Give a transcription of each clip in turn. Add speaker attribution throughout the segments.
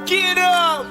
Speaker 1: Get up!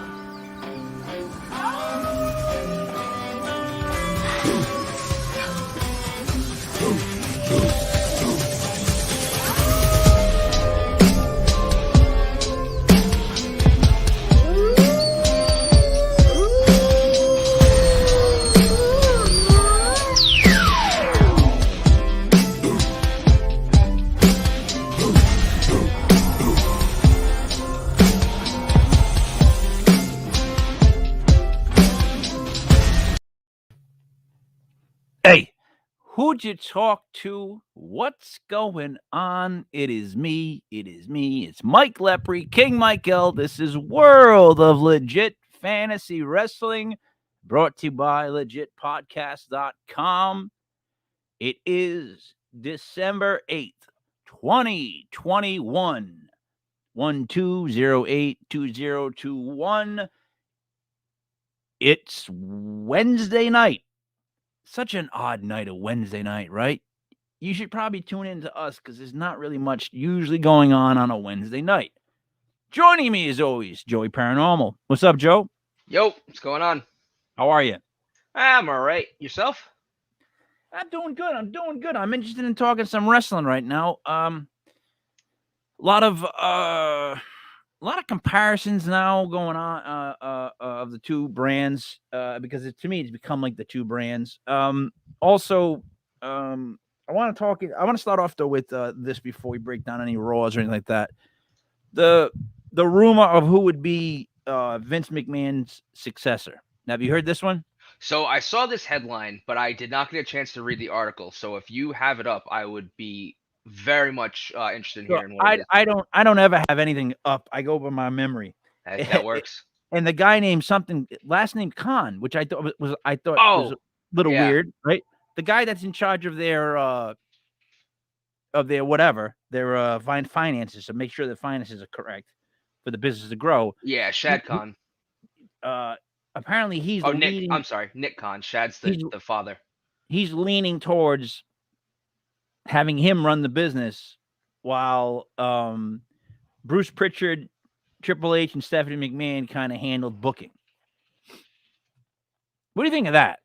Speaker 1: Hey, who'd you talk to? What's going on? It is me. It's Mike Lepre, King Michael. This is World of Legit Fantasy Wrestling, brought to you by legitpodcast.com. It is December 8th, 2021. 12082021. It's Wednesday night. Such an odd night, a Wednesday night, right? You should probably tune in to us because there's not really much usually going on a Wednesday night. Joining me as always, Joey Paranormal. What's up, Joe?
Speaker 2: Yo, what's going on?
Speaker 1: How are you?
Speaker 2: I'm all right. Yourself?
Speaker 1: I'm doing good. I'm interested in talking some wrestling right now. A lot of comparisons now going on of the two brands because to me it's become like the two brands. I want to start off though with this before we break down any Raws or anything like that. The rumor of who would be Vince McMahon's successor. Now, have you heard this one?
Speaker 2: So I saw this headline, but I did not get a chance to read the article. So if you have it up, I would be very much interested in hearing what it is.
Speaker 1: I don't ever have anything up. I go by my memory.
Speaker 2: That works.
Speaker 1: And the guy named something, last name Khan, which I thought was a little weird, right? The guy that's in charge of their finances, to make sure the finances are correct for the business to grow.
Speaker 2: Yeah, Shad Khan.
Speaker 1: Apparently he's
Speaker 2: Nick. I'm sorry, Nick Khan. Shad's the father.
Speaker 1: He's leaning towards having him run the business while Bruce Pritchard, Triple H, and Stephanie McMahon kind of handled booking. What do you think of that?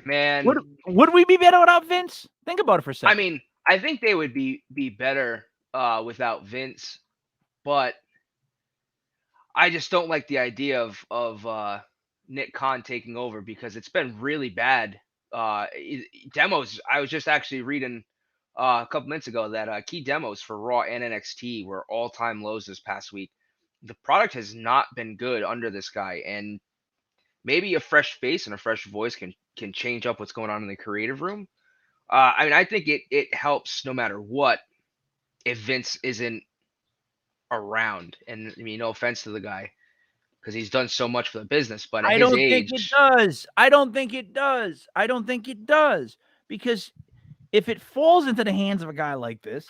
Speaker 2: Man,
Speaker 1: would we be better without Vince? Think about it for a second.
Speaker 2: I mean, I think they would be better without Vince, but I just don't like the idea of Nick Khan taking over because it's been really bad. Demos. I was just actually reading a couple minutes ago that key demos for Raw and NXT were all-time lows this past week. The product has not been good under this guy, and maybe a fresh face and a fresh voice can change up what's going on in the creative room. I mean, I think it helps no matter what if Vince isn't around. And I mean, no offense to the guy because he's done so much for the business, but at his age,
Speaker 1: I don't think it does because if it falls into the hands of a guy like this,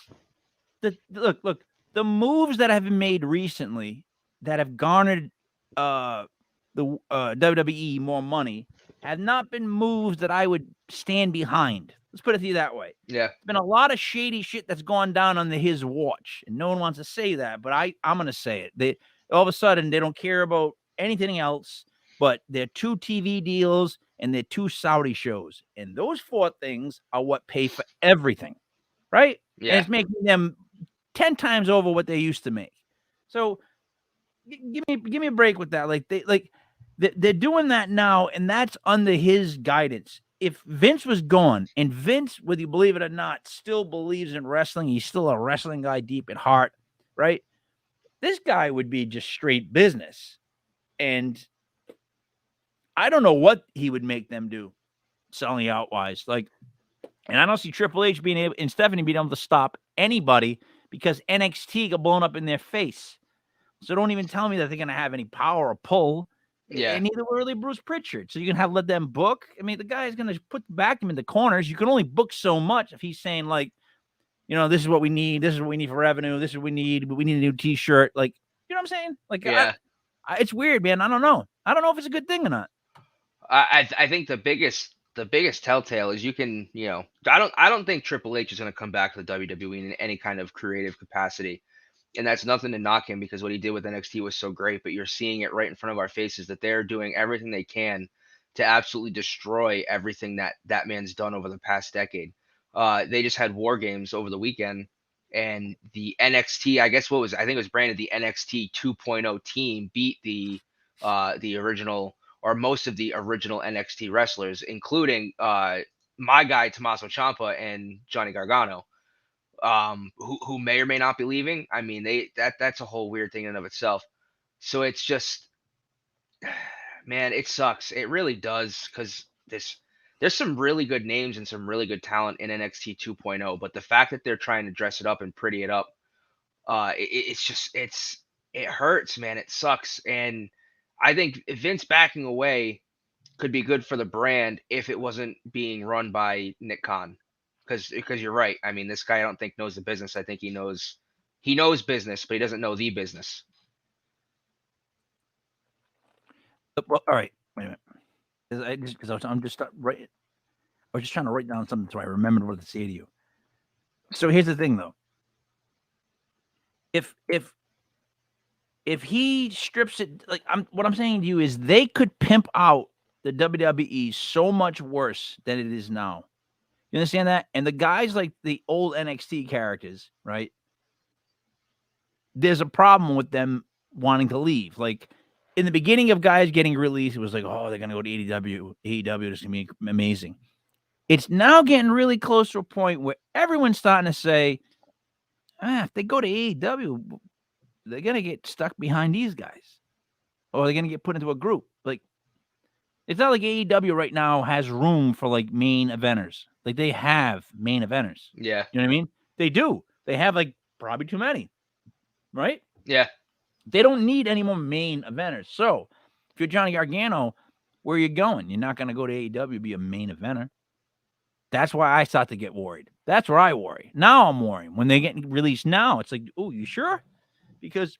Speaker 1: look, the moves that have been made recently that have garnered the WWE more money have not been moves that I would stand behind. Let's put it to you that way.
Speaker 2: Yeah.
Speaker 1: There's been a lot of shady shit that's gone down under his watch, and no one wants to say that, but I'm going to say it. They all of a sudden they don't care about anything else but their 2 TV deals and their 2 Saudi shows, and those 4 things are what pay for everything, right?
Speaker 2: Yeah.
Speaker 1: And it's making them 10 times over what they used to make. So give me a break with that. They're doing that now, and that's under his guidance. If Vince was gone, and Vince, whether you believe it or not, still believes in wrestling, he's still a wrestling guy deep at heart, right? This guy would be just straight business. And I don't know what he would make them do selling out wise. And I don't see Triple H being able and Stephanie being able to stop anybody because NXT got blown up in their face. So don't even tell me that they're going to have any power or pull.
Speaker 2: Yeah.
Speaker 1: And neither will really Bruce Pritchard. So you can let them book. I mean, the guy's going to back him in the corners. You can only book so much if he's saying this is what we need. This is what we need for revenue. This is what we need. But we need a new T-shirt. You know what I'm saying?
Speaker 2: Yeah.
Speaker 1: It's weird, man. I don't know. I don't know if it's a good thing or not.
Speaker 2: I think the biggest the biggest telltale is you can, I don't think Triple H is going to come back to the WWE in any kind of creative capacity. And that's nothing to knock him because what he did with NXT was so great, but you're seeing it right in front of our faces that they're doing everything they can to absolutely destroy everything that man's done over the past decade. They just had War Games over the weekend, and the NXT, I think it was branded the NXT 2.0 team beat the original or most of the original NXT wrestlers, including my guy Tommaso Ciampa and Johnny Gargano, who may or may not be leaving. I mean, that's a whole weird thing in and of itself. So it's just, man, it sucks. It really does, because there's some really good names and some really good talent in NXT 2.0, but the fact that they're trying to dress it up and pretty it up, it hurts, man. It sucks. And I think Vince backing away could be good for the brand if it wasn't being run by Nick Khan. Because you're right. I mean, this guy I don't think knows the business. I think he knows business, but he doesn't know the business.
Speaker 1: Well, all right, wait a minute. Because I'm just right. I was just trying to write down something so I remembered what to say to you. So here's the thing, though. If he strips it, like what I'm saying to you is they could pimp out the WWE so much worse than it is now. You understand that? And the guys like the old NXT characters, right? There's a problem with them wanting to leave. Like in the beginning of guys getting released, it was like, oh, they're going to go to AEW. AEW is going to be amazing. It's now getting really close to a point where everyone's starting to say, if they go to AEW, they're going to get stuck behind these guys. Or they're going to get put into a group. Like, it's not like AEW right now has room for like main eventers. Like they have main eventers.
Speaker 2: Yeah.
Speaker 1: You know what I mean? They do. They have like probably too many. Right?
Speaker 2: Yeah.
Speaker 1: They don't need any more main eventers. So if you're Johnny Gargano, where are you going? You're not going to go to AEW, be a main eventer. That's why I start to get worried. That's where I worry. Now I'm worrying. When they get released now, it's like, oh, you sure? Because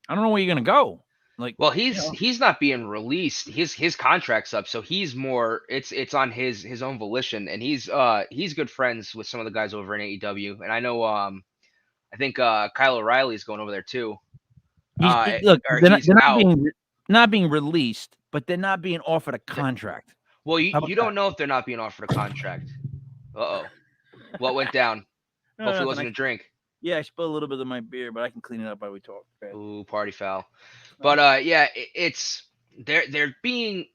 Speaker 1: I don't know where you're going to go. Like,
Speaker 2: well, he's not being released. His contract's up, so he's more. It's on his own volition, and he's good friends with some of the guys over in AEW, and I know I think Kyle O'Reilly's going over there too.
Speaker 1: Look, they're not being released, but they're not being offered a contract.
Speaker 2: Well, you don't know if they're not being offered a contract. Uh-oh. What went down? Hopefully it wasn't a drink.
Speaker 1: Yeah, I spilled a little bit of my beer, but I can clean it up while we talk. Okay.
Speaker 2: Ooh, party foul. But yeah, it's they're being.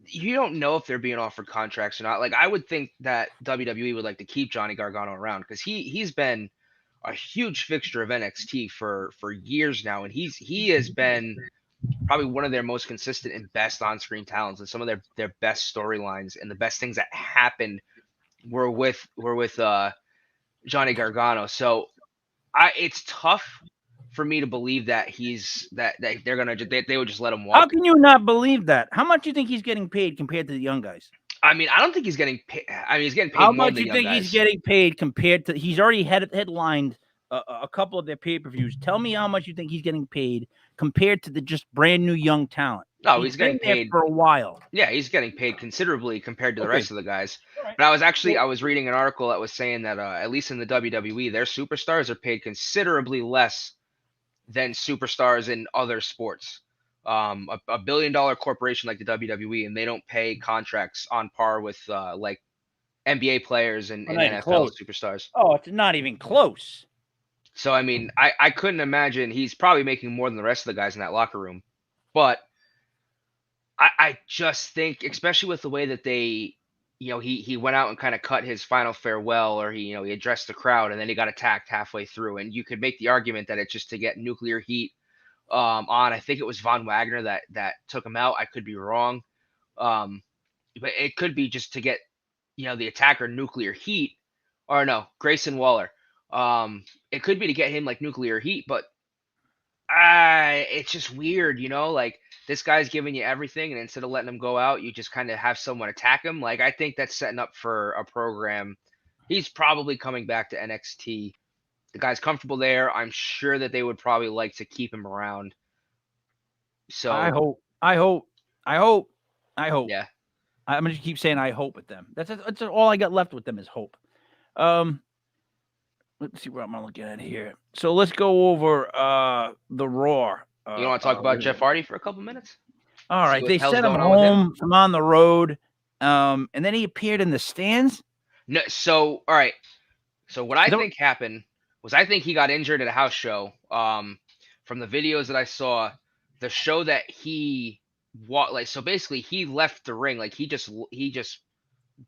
Speaker 2: You don't know if they're being offered contracts or not. Like I would think that WWE would like to keep Johnny Gargano around because he's been a huge fixture of NXT for years now, and he has been probably one of their most consistent and best on-screen talents, and some of their best storylines and the best things that happened were with Johnny Gargano. So it's tough for me to believe that they would just let him walk.
Speaker 1: How can you not believe that? How much do you think he's getting paid compared to the young guys?
Speaker 2: I mean, I don't think he's getting paid. I mean, he's getting paid
Speaker 1: more
Speaker 2: than the young guys. How much
Speaker 1: do you think he's getting paid compared to? He's already headlined a couple of their pay-per-views. Tell me how much you think he's getting paid compared to the just brand new young talent.
Speaker 2: No, he's getting paid
Speaker 1: for a while.
Speaker 2: Yeah, he's getting paid considerably compared to the rest of the guys. Right. But I was reading an article that was saying that at least in the WWE, their superstars are paid considerably less than superstars in other sports. A $1 billion corporation like the WWE, and they don't pay contracts on par with like NBA players and NFL superstars.
Speaker 1: Oh, it's not even close.
Speaker 2: So I mean, I couldn't imagine. He's probably making more than the rest of the guys in that locker room, but I just think, especially with the way that they, he went out and kind of cut his final farewell, or he addressed the crowd, and then he got attacked halfway through. And you could make the argument that it's just to get nuclear heat on. I think it was Von Wagner that took him out. I could be wrong, but it could be just to get the attacker nuclear heat, or no, Grayson Waller. It could be to get him like nuclear heat, but it's just weird, like this guy's giving you everything, and instead of letting him go out, you just kind of have someone attack him. Like, I think that's setting up for a program. He's probably coming back to NXT. The guy's comfortable there. I'm sure that they would probably like to keep him around. So
Speaker 1: I hope.
Speaker 2: Yeah.
Speaker 1: I'm gonna keep saying I hope with them. That's all I got left with them is hope. Let's see what I'm looking at here. So let's go over the Raw.
Speaker 2: You want to talk about Jeff Hardy for a couple minutes?
Speaker 1: All
Speaker 2: See
Speaker 1: right,
Speaker 2: what
Speaker 1: they
Speaker 2: the hell's
Speaker 1: sent him
Speaker 2: going on with him?
Speaker 1: home from on the road, and then he appeared in the stands.
Speaker 2: No, so all right. So what I think happened was I think he got injured at a house show. From the videos that I saw, the show that he so basically he left the ring, like he just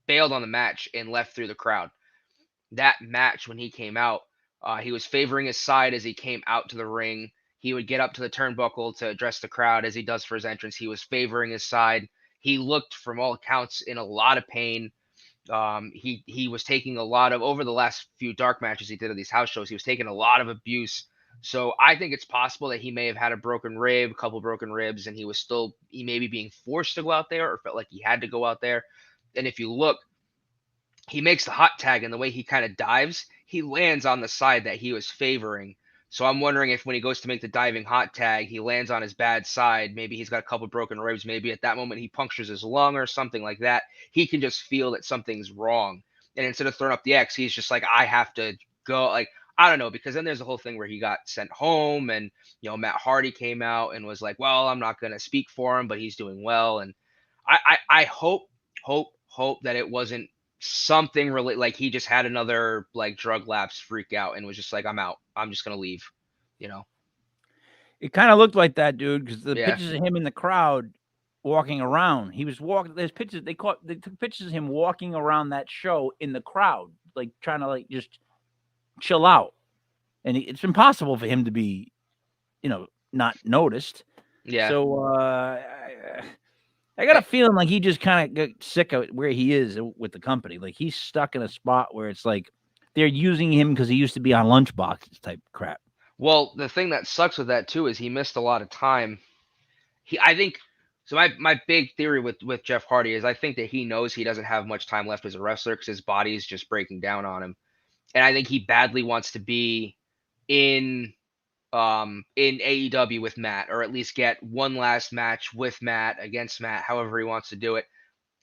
Speaker 2: bailed on the match and left through the crowd. That match when he came out, he was favoring his side as he came out to the ring. He would get up to the turnbuckle to address the crowd as he does for his entrance. He was favoring his side. He looked, from all accounts, in a lot of pain. He was taking a lot of, over the last few dark matches he did at these house shows, he was taking a lot of abuse. So I think it's possible that he may have had a broken rib, a couple broken ribs, and he may be being forced to go out there or felt like he had to go out there. And if you look, he makes the hot tag, and the way he kind of dives, he lands on the side that he was favoring. So I'm wondering if when he goes to make the diving hot tag, he lands on his bad side. Maybe he's got a couple broken ribs. Maybe at that moment he punctures his lung or something like that. He can just feel that something's wrong. And instead of throwing up the X, he's just like, I have to go. Like, I don't know, because then there's a whole thing where he got sent home, and Matt Hardy came out and was like, well, I'm not going to speak for him, but he's doing well. And I hope that it wasn't something really like he just had another like drug lapse freak out and was just like, I'm out. I'm just gonna leave.
Speaker 1: It kind of looked like that, dude, because the
Speaker 2: Yeah.
Speaker 1: pictures of him in the crowd walking around. He was walking. There's pictures. They took pictures of him walking around that show in the crowd, like trying to like just chill out. And it's impossible for him to be, not noticed.
Speaker 2: Yeah.
Speaker 1: So I got a feeling like he just kind of got sick of where he is with the company. Like he's stuck in a spot where it's like they're using him because he used to be on lunchboxes type crap.
Speaker 2: Well, the thing that sucks with that too is he missed a lot of time. I think so. My big theory with Jeff Hardy is I think that he knows he doesn't have much time left as a wrestler because his body is just breaking down on him, and I think he badly wants to be in AEW with Matt, or at least get one last match with Matt against Matt, however he wants to do it,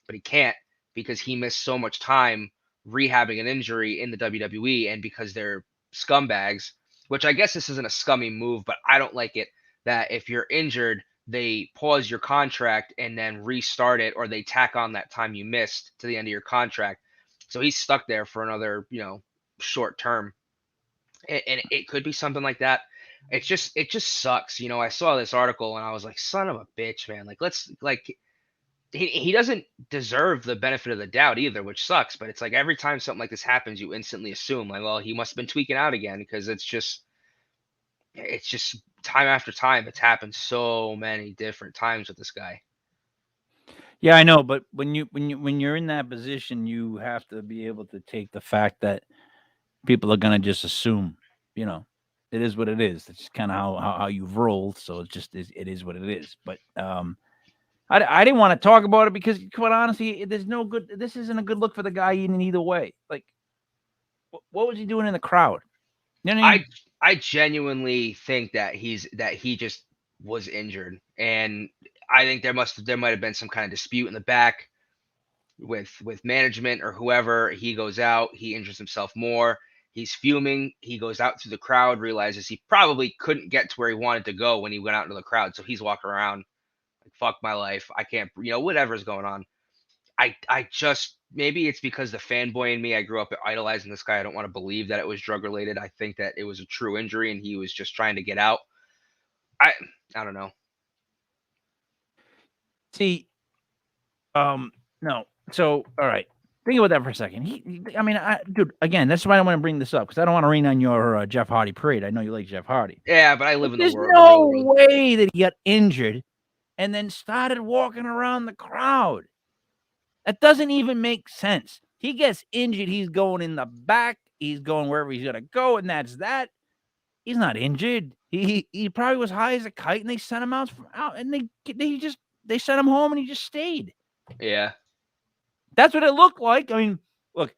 Speaker 2: but he can't because he missed so much time rehabbing an injury in the WWE, and because they're scumbags, which I guess this isn't a scummy move, but I don't like it, that if you're injured, they pause your contract and then restart it, or they tack on that time you missed to the end of your contract. So he's stuck there for another, short term. And it could be something like that. It just sucks. I saw this article and I was like, son of a bitch, man. He doesn't deserve the benefit of the doubt either, which sucks. But it's like every time something like this happens, you instantly assume like, well, he must have been tweaking out again, because it's just time after time. It's happened so many different times with this guy.
Speaker 1: Yeah, I know, but when you're in that position, you have to be able to take the fact that people are gonna just assume, it is what it is. It's kind of how you've rolled, so it is what it is. But I didn't want to talk about it because, quite honestly, there's no good. This isn't a good look for the guy in either way. Like, what was he doing in the crowd? You know what I mean?
Speaker 2: I genuinely think that he just was injured, and I think there might have been some kind of dispute in the back with management or whoever. He goes out, he injures himself more. He's fuming. He goes out through the crowd, realizes he probably couldn't get to where he wanted to go when he went out into the crowd. So he's walking around like, fuck my life. I can't, whatever's going on. I just, maybe it's because the fanboy in me, I grew up idolizing this guy. I don't want to believe that it was drug related. I think that it was a true injury and he was just trying to get out. I don't know.
Speaker 1: See, no. So, all right. Think about that for a second. Dude, again, that's why I want to bring this up, because I don't want to rain on your Jeff Hardy parade. I know you like Jeff Hardy.
Speaker 2: Yeah, but I live in the world.
Speaker 1: There's no way that he got injured and then started walking around the crowd. That doesn't even make sense. He gets injured. He's going in the back. He's going wherever he's going to go, and that's that. He's not injured. He probably was high as a kite, and they sent him out, and they sent him home, and he just stayed.
Speaker 2: Yeah.
Speaker 1: That's what it looked like. I mean, look,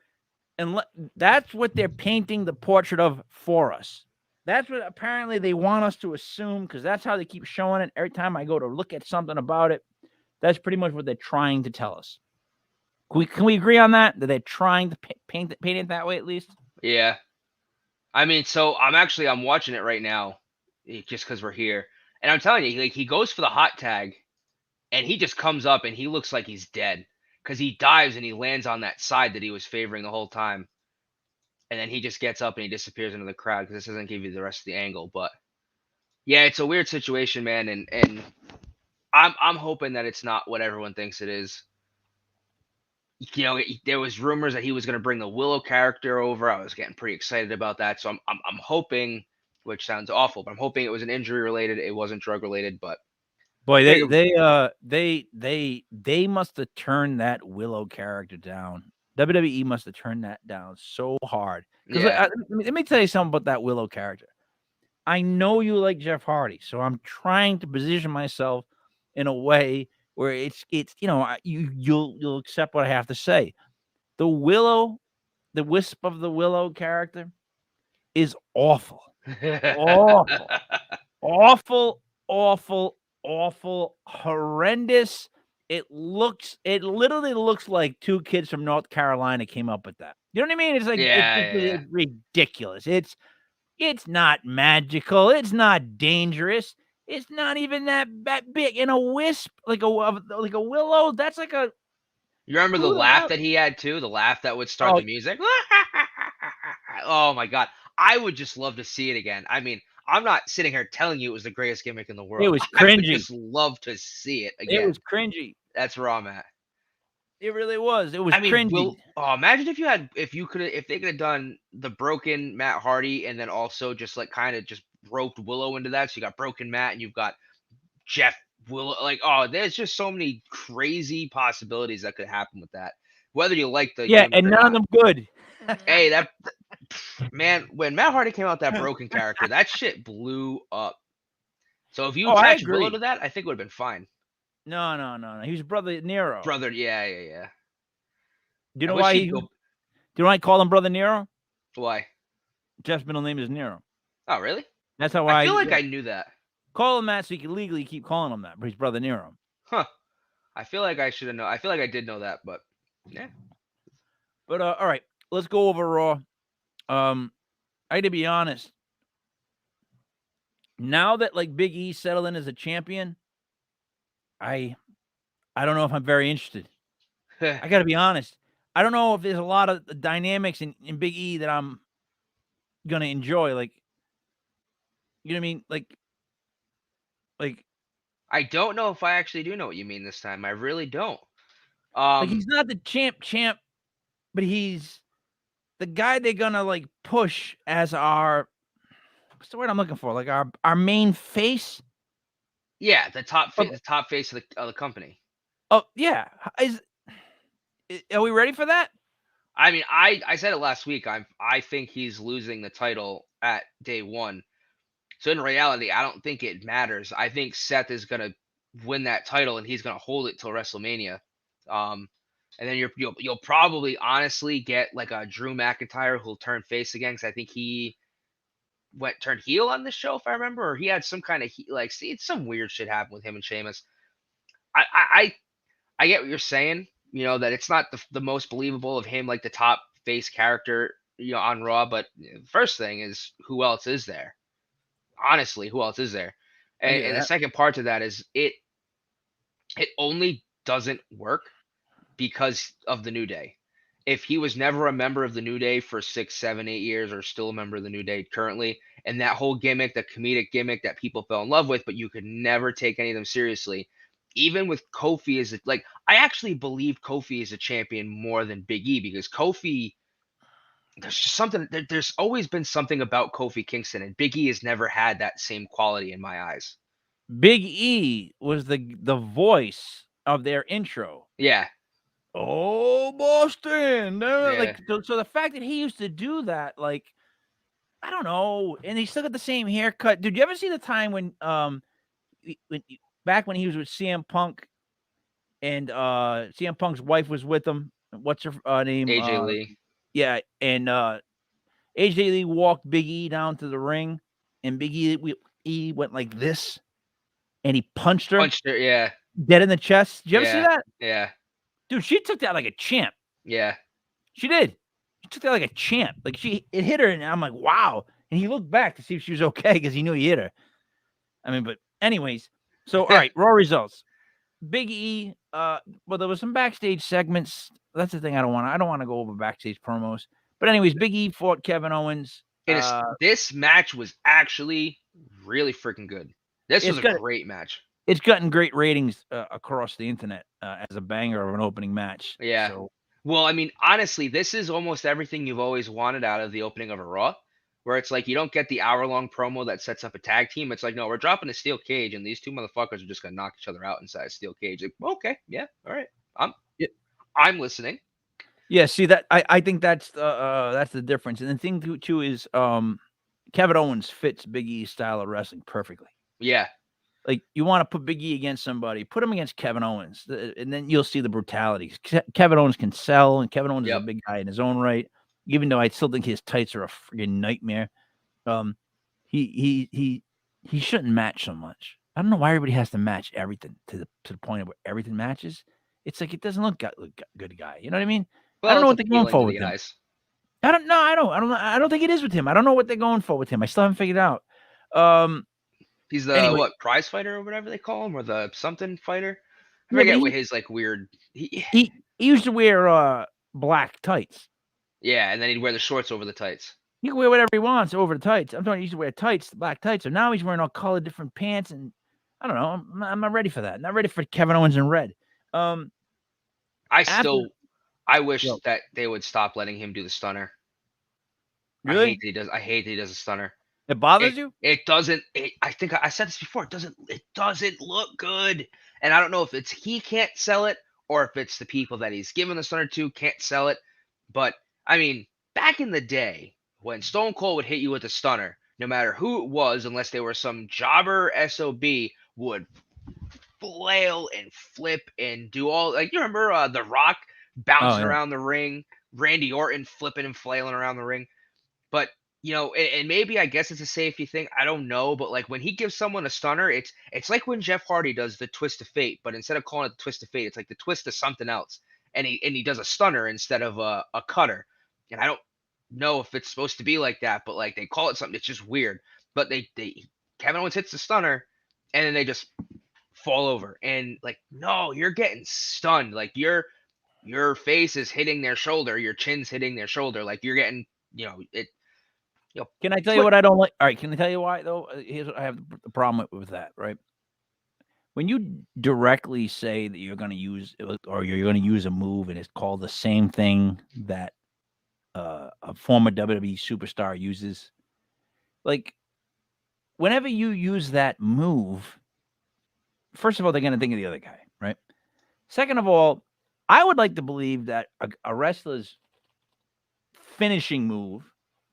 Speaker 1: and that's what they're painting the portrait of for us. That's what apparently they want us to assume, because that's how they keep showing it. Every time I go to look at something about it, that's pretty much what they're trying to tell us. Can we agree on that? That they're trying to paint it that way at least?
Speaker 2: Yeah. I mean, so I'm watching it right now, just because we're here, and I'm telling you, like he goes for the hot tag, and he just comes up and he looks like he's dead because he dives and he lands on that side that he was favoring the whole time, and then he just gets up and he disappears into the crowd because this doesn't give you the rest of the angle. But yeah, it's a weird situation, man, and I'm hoping that it's not what everyone thinks it is. You know, there was rumors that he was going to bring the Willow character over. I was getting pretty excited about that. So I'm hoping, which sounds awful, but I'm hoping it was an injury related. It wasn't drug related, but
Speaker 1: boy, they must have turned that Willow character down. WWE must have turned that down so hard. Because
Speaker 2: yeah,
Speaker 1: let me tell you something about that Willow character. I know you like Jeff Hardy, so I'm trying to position myself in a way where it's you'll accept what I have to say. The wisp of the Willow character is awful. Awful. Awful, awful, awful, horrendous. It literally looks like two kids from North Carolina came up with that. You know what I mean? It's like
Speaker 2: yeah.
Speaker 1: it's ridiculous. It's not magical. It's not dangerous. It's not even that big. And a wisp, like a willow, that's like a
Speaker 2: You remember the
Speaker 1: who the
Speaker 2: laugh
Speaker 1: hell?
Speaker 2: that he had too? The laugh that would start
Speaker 1: Oh,
Speaker 2: the music. Oh my god, I would just love to see it again. I mean, I'm not sitting here telling you it was the greatest gimmick in the
Speaker 1: it
Speaker 2: world.
Speaker 1: was
Speaker 2: I would
Speaker 1: cringy.
Speaker 2: just love to see it
Speaker 1: It
Speaker 2: again.
Speaker 1: was cringy.
Speaker 2: That's where I'm at.
Speaker 1: It really was. It was
Speaker 2: I mean,
Speaker 1: cringy.
Speaker 2: imagine if they could have done the broken Matt Hardy and then also just like kind of just roped Willow into that. So you got broken Matt and you've got Jeff Willow. Like, oh, there's just so many crazy possibilities that could happen with that. Whether you like the
Speaker 1: Yeah,
Speaker 2: gimmick
Speaker 1: and
Speaker 2: or
Speaker 1: none of
Speaker 2: not.
Speaker 1: them good.
Speaker 2: Hey, that man, when Matt Hardy came out that broken character, that shit blew up. So if you
Speaker 1: Oh, I
Speaker 2: attach Willow
Speaker 1: agree.
Speaker 2: to that, I think it would have been fine.
Speaker 1: No. He was brother Nero.
Speaker 2: Brother, yeah.
Speaker 1: Do you
Speaker 2: I
Speaker 1: know
Speaker 2: wish
Speaker 1: why
Speaker 2: he'd
Speaker 1: do
Speaker 2: go.
Speaker 1: you know why I call him brother Nero?
Speaker 2: Why?
Speaker 1: Jeff's middle name is Nero.
Speaker 2: Oh, really?
Speaker 1: That's how
Speaker 2: I
Speaker 1: I
Speaker 2: feel like I knew that.
Speaker 1: call him that so you can legally keep calling him that, but he's brother Nero.
Speaker 2: Huh. I feel like I should have known. I feel like I did know that, but yeah.
Speaker 1: But all right, let's go over Raw. I had to be honest. Now that like Big E settled in as a champion, I don't know if I'm very interested. I got to be honest. I don't know if there's a lot of dynamics in Big E that I'm gonna enjoy. Like, you know what I mean? Like
Speaker 2: I don't know if I actually do know what you mean this time. I really don't.
Speaker 1: he's not the champ, but he's the guy they're gonna like push as our what's the word I'm looking for? Like our main face.
Speaker 2: Yeah, the
Speaker 1: Of,
Speaker 2: top face of the company.
Speaker 1: oh yeah, are we ready for that?
Speaker 2: I mean, I said it last week. I think he's losing the title at day one. So in reality, I don't think it matters. I think Seth is gonna win that title and he's gonna hold it till WrestleMania. And then you'll probably honestly get like a Drew McIntyre who'll turn face again because I think he turned heel on this show if I remember, or he had some kind of like see it's some weird shit happened with him and Sheamus. I get what you're saying. You know that it's not the most believable of him like the top face character on Raw, but first thing is who else is there? Honestly, who else is there?
Speaker 1: I get
Speaker 2: And the
Speaker 1: that.
Speaker 2: second part to that is it only doesn't work because of the New Day. If he was never a member of the New Day for 6, 7, 8 years, or still a member of the New Day currently, and that whole gimmick, the comedic gimmick that people fell in love with, but you could never take any of them seriously. Even with Kofi as like, I actually believe Kofi is a champion more than Big E because Kofi, there's just something. There's always been something about Kofi Kingston, and Big E has never had that same quality in my eyes.
Speaker 1: Big E was the voice of their intro.
Speaker 2: Yeah.
Speaker 1: Oh, Boston!
Speaker 2: Yeah.
Speaker 1: Like so the fact that he used to do that, like I don't know, and he still got the same haircut. Did you ever see the time when back when he was with CM Punk and CM Punk's wife was with him? What's her name?
Speaker 2: AJ Lee.
Speaker 1: Yeah, and AJ Lee walked Big E down to the ring, and Big E went like this, and he punched her
Speaker 2: Punched her. Yeah.
Speaker 1: dead in the chest. Did you ever see
Speaker 2: Yeah.
Speaker 1: that?
Speaker 2: Yeah.
Speaker 1: Dude, she took that like a champ.
Speaker 2: Yeah.
Speaker 1: She did. She took that like a champ. Like it hit her, and I'm like, wow. And he looked back to see if she was okay because he knew he hit her. I mean, but anyways, so all right, raw results. Big E. Well, there was some backstage segments. That's the thing I don't want to go over backstage promos. But anyways, Big E fought Kevin Owens.
Speaker 2: This match was actually really freaking good. This was a great match.
Speaker 1: It's gotten great ratings across the internet as a banger of an opening match.
Speaker 2: Yeah.
Speaker 1: So,
Speaker 2: well, I mean, honestly, this is almost everything you've always wanted out of the opening of a Raw, where it's like you don't get the hour-long promo that sets up a tag team. It's like, no, we're dropping a steel cage, and these two motherfuckers are just gonna knock each other out inside a steel cage. Like, okay, yeah, all right, I'm listening.
Speaker 1: Yeah, see that I think that's the difference. And the thing too is Kevin Owens fits Big E's style of wrestling perfectly.
Speaker 2: Yeah.
Speaker 1: Like you want to put Big E against somebody, put him against Kevin Owens, and then you'll see the brutality. Kevin Owens can sell, and Kevin Owens is a big guy in his own right. Even though I still think his tights are a friggin' nightmare, he shouldn't match so much. I don't know why everybody has to match everything to the point of where everything matches. It's like it doesn't look good, guy. You know what I mean?
Speaker 2: Well,
Speaker 1: I don't know what they're going for with him.
Speaker 2: Eyes.
Speaker 1: I don't think it is with him. I don't know what they're going for with him. I still haven't figured out.
Speaker 2: He's the prize fighter or whatever they call him, or the something fighter. I forget what his like weird.
Speaker 1: He used to wear black tights.
Speaker 2: Yeah, and then he'd wear the shorts over the tights.
Speaker 1: He can wear whatever he wants over the tights. I'm talking. He used to wear tights, black tights. So now he's wearing all colored different pants, and I don't know. I'm not ready for that. Not ready for Kevin Owens in red.
Speaker 2: I wish that they would stop letting him do the stunner.
Speaker 1: Really?
Speaker 2: I hate that he does a stunner.
Speaker 1: It bothers you?
Speaker 2: It doesn't. I think I said this before. It doesn't look good, and I don't know if it's he can't sell it or if it's the people that he's given the stunner to can't sell it. But I mean, back in the day when Stone Cold would hit you with a stunner, no matter who it was, unless they were some jobber SOB, would flail and flip and do all like you remember The Rock bouncing around the ring, Randy Orton flipping and flailing around the ring, but. You know, and maybe I guess it's a safety thing. I don't know, but like when he gives someone a stunner, it's like when Jeff Hardy does the twist of fate, but instead of calling it the twist of fate, it's like the twist of something else, and he does a stunner instead of a cutter. And I don't know if it's supposed to be like that, but like they call it something. It's just weird. But Kevin Owens hits the stunner, and then they just fall over, and like no, you're getting stunned. Like your face is hitting their shoulder, your chin's hitting their shoulder. Like you're getting it.
Speaker 1: Can I tell you what I don't like? All right, can I tell you why though? Here's what I have the problem with that, right? When you directly say that you're going to use or you're going to use a move and it's called the same thing that a former WWE superstar uses, like whenever you use that move, first of all, they're going to think of the other guy, right? Second of all, I would like to believe that a wrestler's finishing move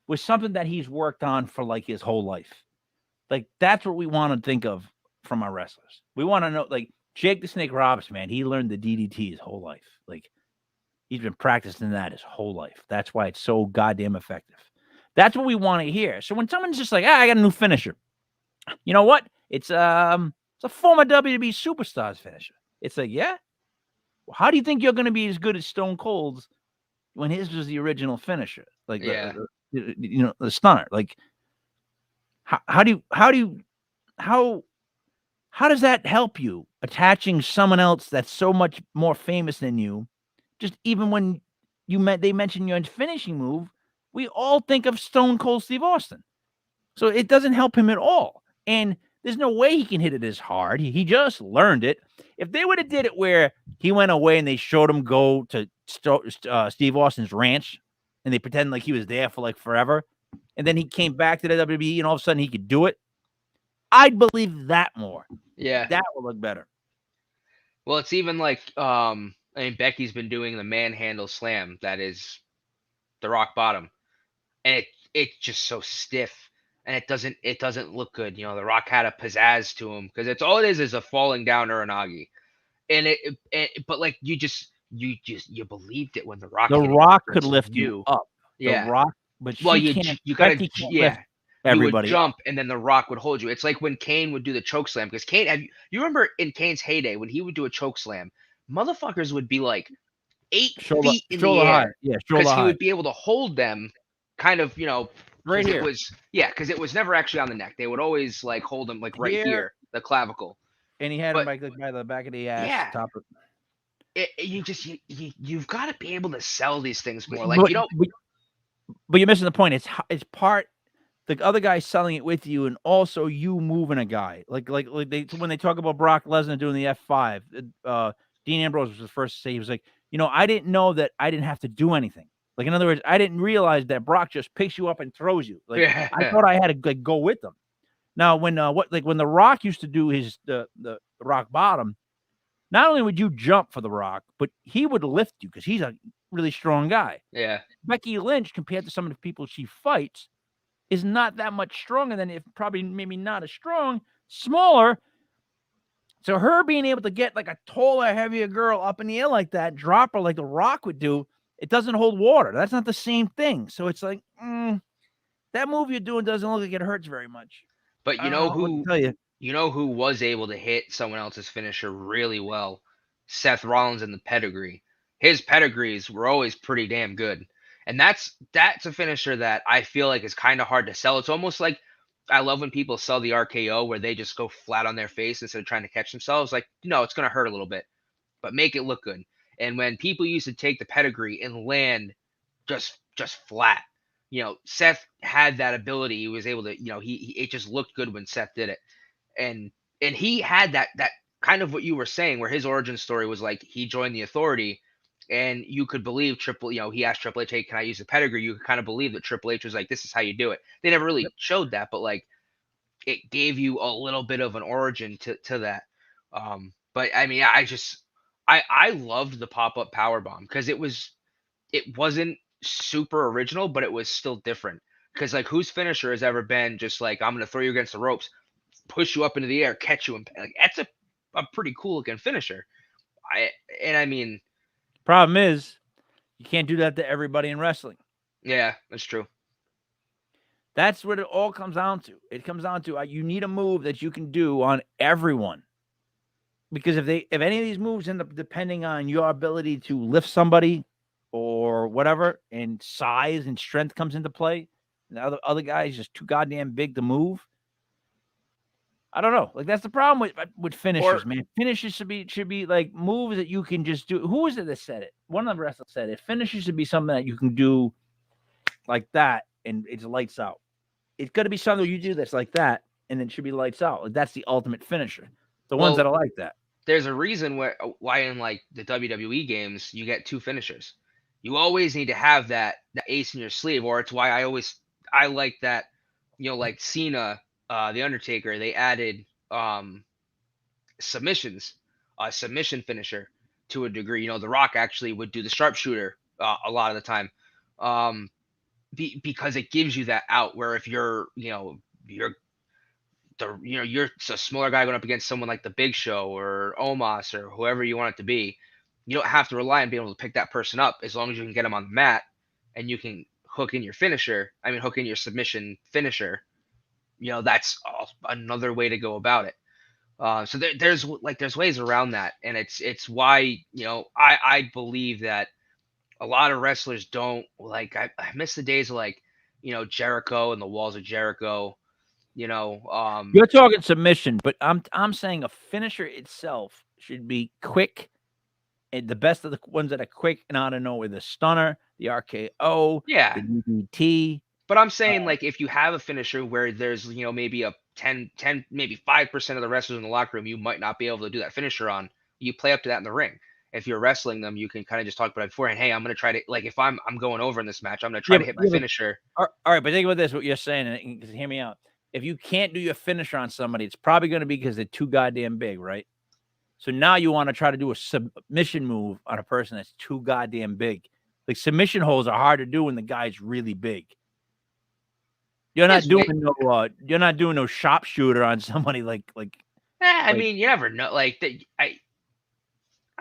Speaker 1: was something that he's worked on for like his whole life. Like that's what we want to think of from our wrestlers. We want to know, like Jake the Snake Roberts, man, he learned the DDT his whole life. Like he's been practicing that his whole life. That's why it's so goddamn effective. That's what we want to hear. So when someone's just like, I got a new finisher, you know what? It's a former WWE superstar's finisher. It's like, yeah. Well, how do you think you're going to be as good as Stone Cold's when his was the original finisher? Like, the stunner. Like, how does that help you attaching someone else that's so much more famous than you? Just even when they mention your finishing move, we all think of Stone Cold Steve Austin. So it doesn't help him at all. And there's no way he can hit it as hard. He just learned it. If they would have did it where he went away and they showed him go to Steve Austin's ranch and they pretend like he was there for like forever, and then he came back to the WWE and all of a sudden he could do it, I'd believe that more.
Speaker 2: Yeah.
Speaker 1: That would look better.
Speaker 2: Well, it's even like, I mean, Becky's been doing the manhandle slam that is the rock bottom. And it's just so stiff. And it doesn't look good. You know, the Rock had a pizzazz to him because it's all it is a falling down Uranagi. And but like you believed it when the Rock.
Speaker 1: The Rock could lift you up.
Speaker 2: Yeah.
Speaker 1: The Rock, but
Speaker 2: you gotta lift everybody. You would jump, and then the Rock would hold you. It's like when Kane would do the choke slam because Kane. You remember in Kane's heyday when he would do a choke slam, motherfuckers would be like 8 feet in the
Speaker 1: shoulder high.
Speaker 2: air
Speaker 1: Yeah,
Speaker 2: because
Speaker 1: shoulder
Speaker 2: he
Speaker 1: high.
Speaker 2: would be able to hold them kind of,
Speaker 1: Right
Speaker 2: because
Speaker 1: here.
Speaker 2: it was never actually on the neck. They would always like hold them like right
Speaker 1: Here.
Speaker 2: here, the clavicle.
Speaker 1: And he had him
Speaker 2: But
Speaker 1: by the back of the ass,
Speaker 2: yeah,
Speaker 1: top of.
Speaker 2: you've got to be able to sell these things more. Like
Speaker 1: But,
Speaker 2: you don't.
Speaker 1: but you're missing the point. It's part the other guy selling it with you, and also you moving a guy. Like they when they talk about Brock Lesnar doing the F5, Dean Ambrose was the first to say, he was like, I didn't know that I didn't have to do anything. Like, in other words, I didn't realize that Brock just picks you up and throws you. Like, I thought I had to like go with them. Now, when when the Rock used to do his the rock bottom, not only would you jump for the Rock, but he would lift you because he's a really strong guy.
Speaker 2: Yeah.
Speaker 1: Becky Lynch, compared to some of the people she fights, is not that much stronger than, if probably maybe not as strong, smaller. So her being able to get like a taller, heavier girl up in the air like that, drop her like the Rock would do, it doesn't hold water. That's not the same thing. So it's like, that move you're doing doesn't look like it hurts very much.
Speaker 2: But
Speaker 1: I don't know what to tell you.
Speaker 2: You know who was able to hit someone else's finisher really well? Seth Rollins in the Pedigree. His pedigrees were always pretty damn good. And that's a finisher that I feel like is kind of hard to sell. It's almost like I love when people sell the RKO where they just go flat on their face instead of trying to catch themselves. Like, it's going to hurt a little bit, but make it look good. And when people used to take the Pedigree and land just flat, Seth had that ability. He was able to, it just looked good when Seth did it. And he had that kind of what you were saying, where his origin story was like he joined the Authority, and you could believe he asked Triple H, hey, can I use the Pedigree? You could kind of believe that Triple H was like, this is how you do it. They never really showed that, but like it gave you a little bit of an origin to that. But I mean, I loved the pop-up power bomb because it wasn't super original, but it was still different. Because like whose finisher has ever been just like, I'm gonna throw you against the ropes, push you up into the air, catch you, and like that's a pretty cool looking finisher. I mean,
Speaker 1: problem is you can't do that to everybody in wrestling.
Speaker 2: Yeah, that's true.
Speaker 1: That's what it all comes down to. It comes down to you need a move that you can do on everyone. Because if any of these moves end up depending on your ability to lift somebody or whatever, and size and strength comes into play, and the other guy's just too goddamn big to move, I don't know. Like, that's the problem with finishes, man. Finishes should be like moves that you can just do. Who was it that said it? One of the wrestlers said it. Finishes should be something that you can do like that, and it's lights out. It's got to be something you do that's like that, and then it should be lights out. Like, that's the ultimate finisher. The ones that are like that.
Speaker 2: There's a reason why in like the WWE games you get two finishers. You always need to have that ace in your sleeve, or it's why I like that. Like Cena, the Undertaker, they added submissions, a submission finisher to a degree. The Rock actually would do the sharpshooter a lot of the time, because it gives you that out. Where if you're a smaller guy going up against someone like the Big Show or Omas or whoever you want it to be, you don't have to rely on being able to pick that person up as long as you can get them on the mat and you can hook in your submission finisher. That's another way to go about it. So there's ways around that, and it's why I believe that a lot of wrestlers don't like. I miss the days of like Jericho and the Walls of Jericho.
Speaker 1: You're talking submission, but I'm saying a finisher itself should be quick, and the best of the ones that are quick and out of nowhere, the stunner, the RKO,
Speaker 2: yeah,
Speaker 1: the DDT.
Speaker 2: But I'm saying like if you have a finisher where there's maybe a 10 maybe 5% of the wrestlers in the locker room you might not be able to do that finisher on, you play up to that in the ring. If you're wrestling them, you can kind of just talk about it beforehand. Hey, I'm going to try to, like, if I'm going over in this match, I'm going to try to hit my finisher.
Speaker 1: All right, but think about this, what you're saying, and hear me out. If you can't do your finisher on somebody, it's probably going to be because they're too goddamn big, right? So now you want to try to do a submission move on a person that's too goddamn big. Like, submission holds are hard to do when the guy's really big. You're not doing no sharpshooter on somebody like.
Speaker 2: I mean, you never know. Like, I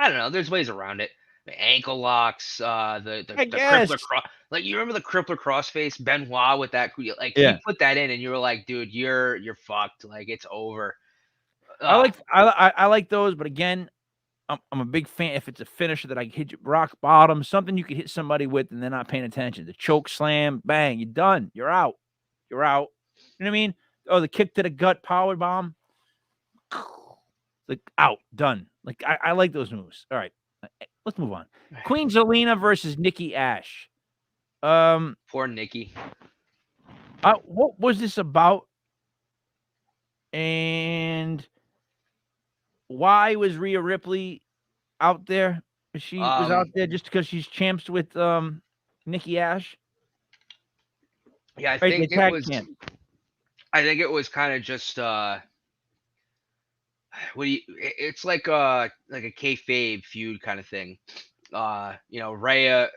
Speaker 2: don't know. There's ways around it. The ankle locks, the crippler cross. Like, you remember the crippler crossface Benoit with that? Like, you put that in, and you were like, dude, you're fucked. Like, it's over.
Speaker 1: I like those, but again, I'm a big fan. If it's a finisher that I hit you rock bottom, something you could hit somebody with and they're not paying attention. The choke slam, bang, you're done. You're out. You're out. You know what I mean? Oh, the kick to the gut, power bomb. Like out, done. Like I like those moves. All right, let's move on. Queen Zelina versus Nikki Ash.
Speaker 2: Poor Nikki.
Speaker 1: What was this about? And why was Rhea Ripley out there? She was out there just because she's champs with Nikki Ash.
Speaker 2: Yeah, I
Speaker 1: Right,
Speaker 2: think
Speaker 1: they
Speaker 2: it
Speaker 1: tag
Speaker 2: was.
Speaker 1: champ.
Speaker 2: I think it was kind of just. What do you? It's like a kayfabe feud kind of thing. Rhea.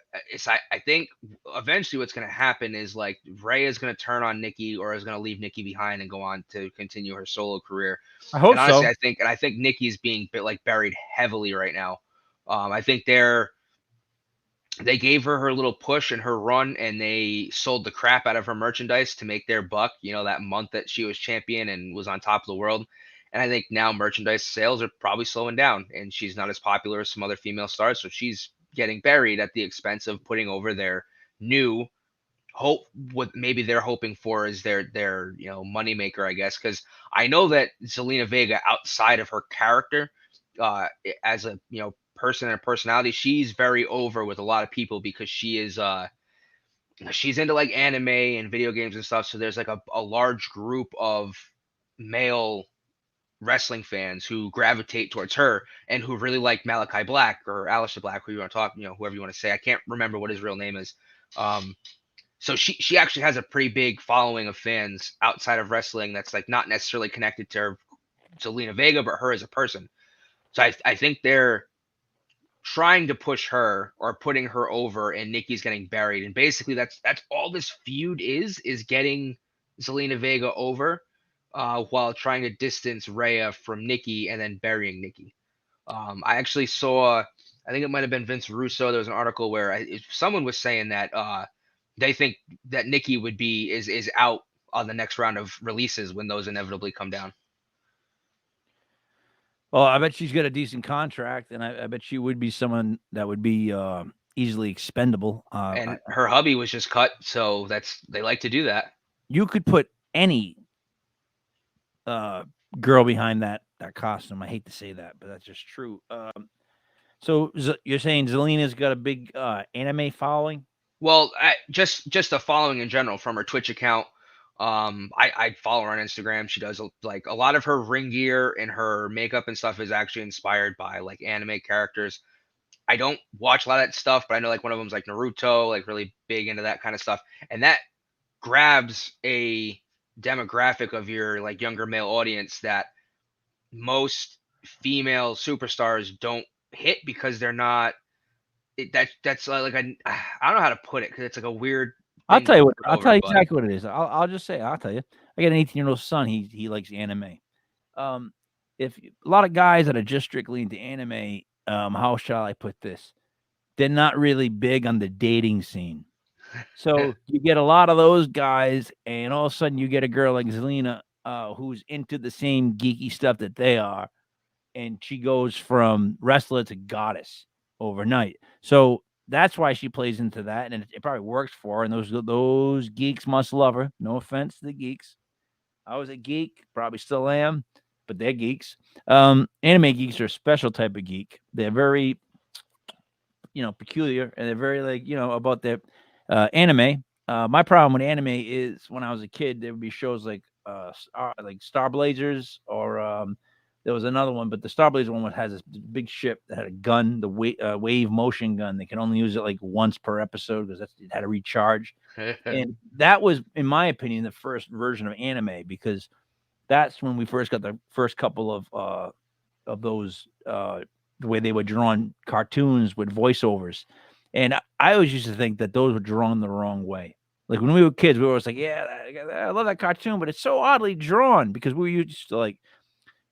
Speaker 2: I think eventually what's going to happen is like Rhea is going to turn on Nikki or is going to leave Nikki behind and go on to continue her solo career.
Speaker 1: I hope
Speaker 2: And honestly,
Speaker 1: so.
Speaker 2: I think Nikki's being buried heavily right now. I think they gave her little push and her run, and they sold the crap out of her merchandise to make their buck. That month that she was champion and was on top of the world. And I think now merchandise sales are probably slowing down, and she's not as popular as some other female stars, so she's getting buried at the expense of putting over their new hope. What maybe they're hoping for is their moneymaker, I guess, because I know that Zelina Vega, outside of her character, as a person and a personality, she's very over with a lot of people because she's into like anime and video games and stuff. So there's like a large group of male wrestling fans who gravitate towards her and who really like Malachi Black or Aleister Black, who you want to talk, whoever you want to say. I can't remember what his real name is. So she actually has a pretty big following of fans outside of wrestling that's like not necessarily connected to Zelina Vega, but her as a person. So I think they're trying to push her or putting her over, and Nikki's getting buried. And basically that's all this feud is getting Zelina Vega over, while trying to distance Rhea from Nikki and then burying Nikki. I actually saw, I think it might have been Vince Russo. There was an article where someone was saying that they think that Nikki is out on the next round of releases when those inevitably come down.
Speaker 1: Well, I bet she's got a decent contract, and I bet she would be someone that would be easily expendable.
Speaker 2: And her hubby was just cut, so they like to do that.
Speaker 1: You could put any girl behind that costume. I hate to say that, but that's just true. So you're saying Zelina's got a big anime following?
Speaker 2: Well, just a following in general from her Twitch account. I follow her on Instagram. She does like a lot of her ring gear and her makeup and stuff is actually inspired by like anime characters. I don't watch a lot of that stuff, but I know like one of them's like Naruto, like really big into that kind of stuff. And that grabs a demographic of your like younger male audience that most female superstars don't hit because they're not that's like I don't know how to put it because it's like a weird.
Speaker 1: I'll tell you what. I'll tell you
Speaker 2: but
Speaker 1: exactly what it is. I'll just say. I'll tell you. I got an 18-year-old son. He likes anime. If a lot of guys that are just strictly into anime, how shall I put this? They're not really big on the dating scene. So you get a lot of those guys, and all of a sudden you get a girl like Zelina, who's into the same geeky stuff that they are, and she goes from wrestler to goddess overnight. So that's why she plays into that, and it probably works for her. And those geeks must love her. No offense to the geeks. I was a geek, probably still am, but they're geeks. Anime geeks are a special type of geek. They're very, peculiar, and they're very like, about their anime. My problem with anime is when I was a kid, there would be shows like Star Blazers, or there was another one, but the Star Blazer one has this big ship that had a gun, the wave motion gun. They can only use it like once per episode because it had to recharge. And that was, in my opinion, the first version of anime, because that's when we first got the first couple of those the way they were drawn cartoons with voiceovers. And I always used to think that those were drawn the wrong way. Like when we were kids, we were always like, yeah, I love that cartoon, but it's so oddly drawn, because we were used to like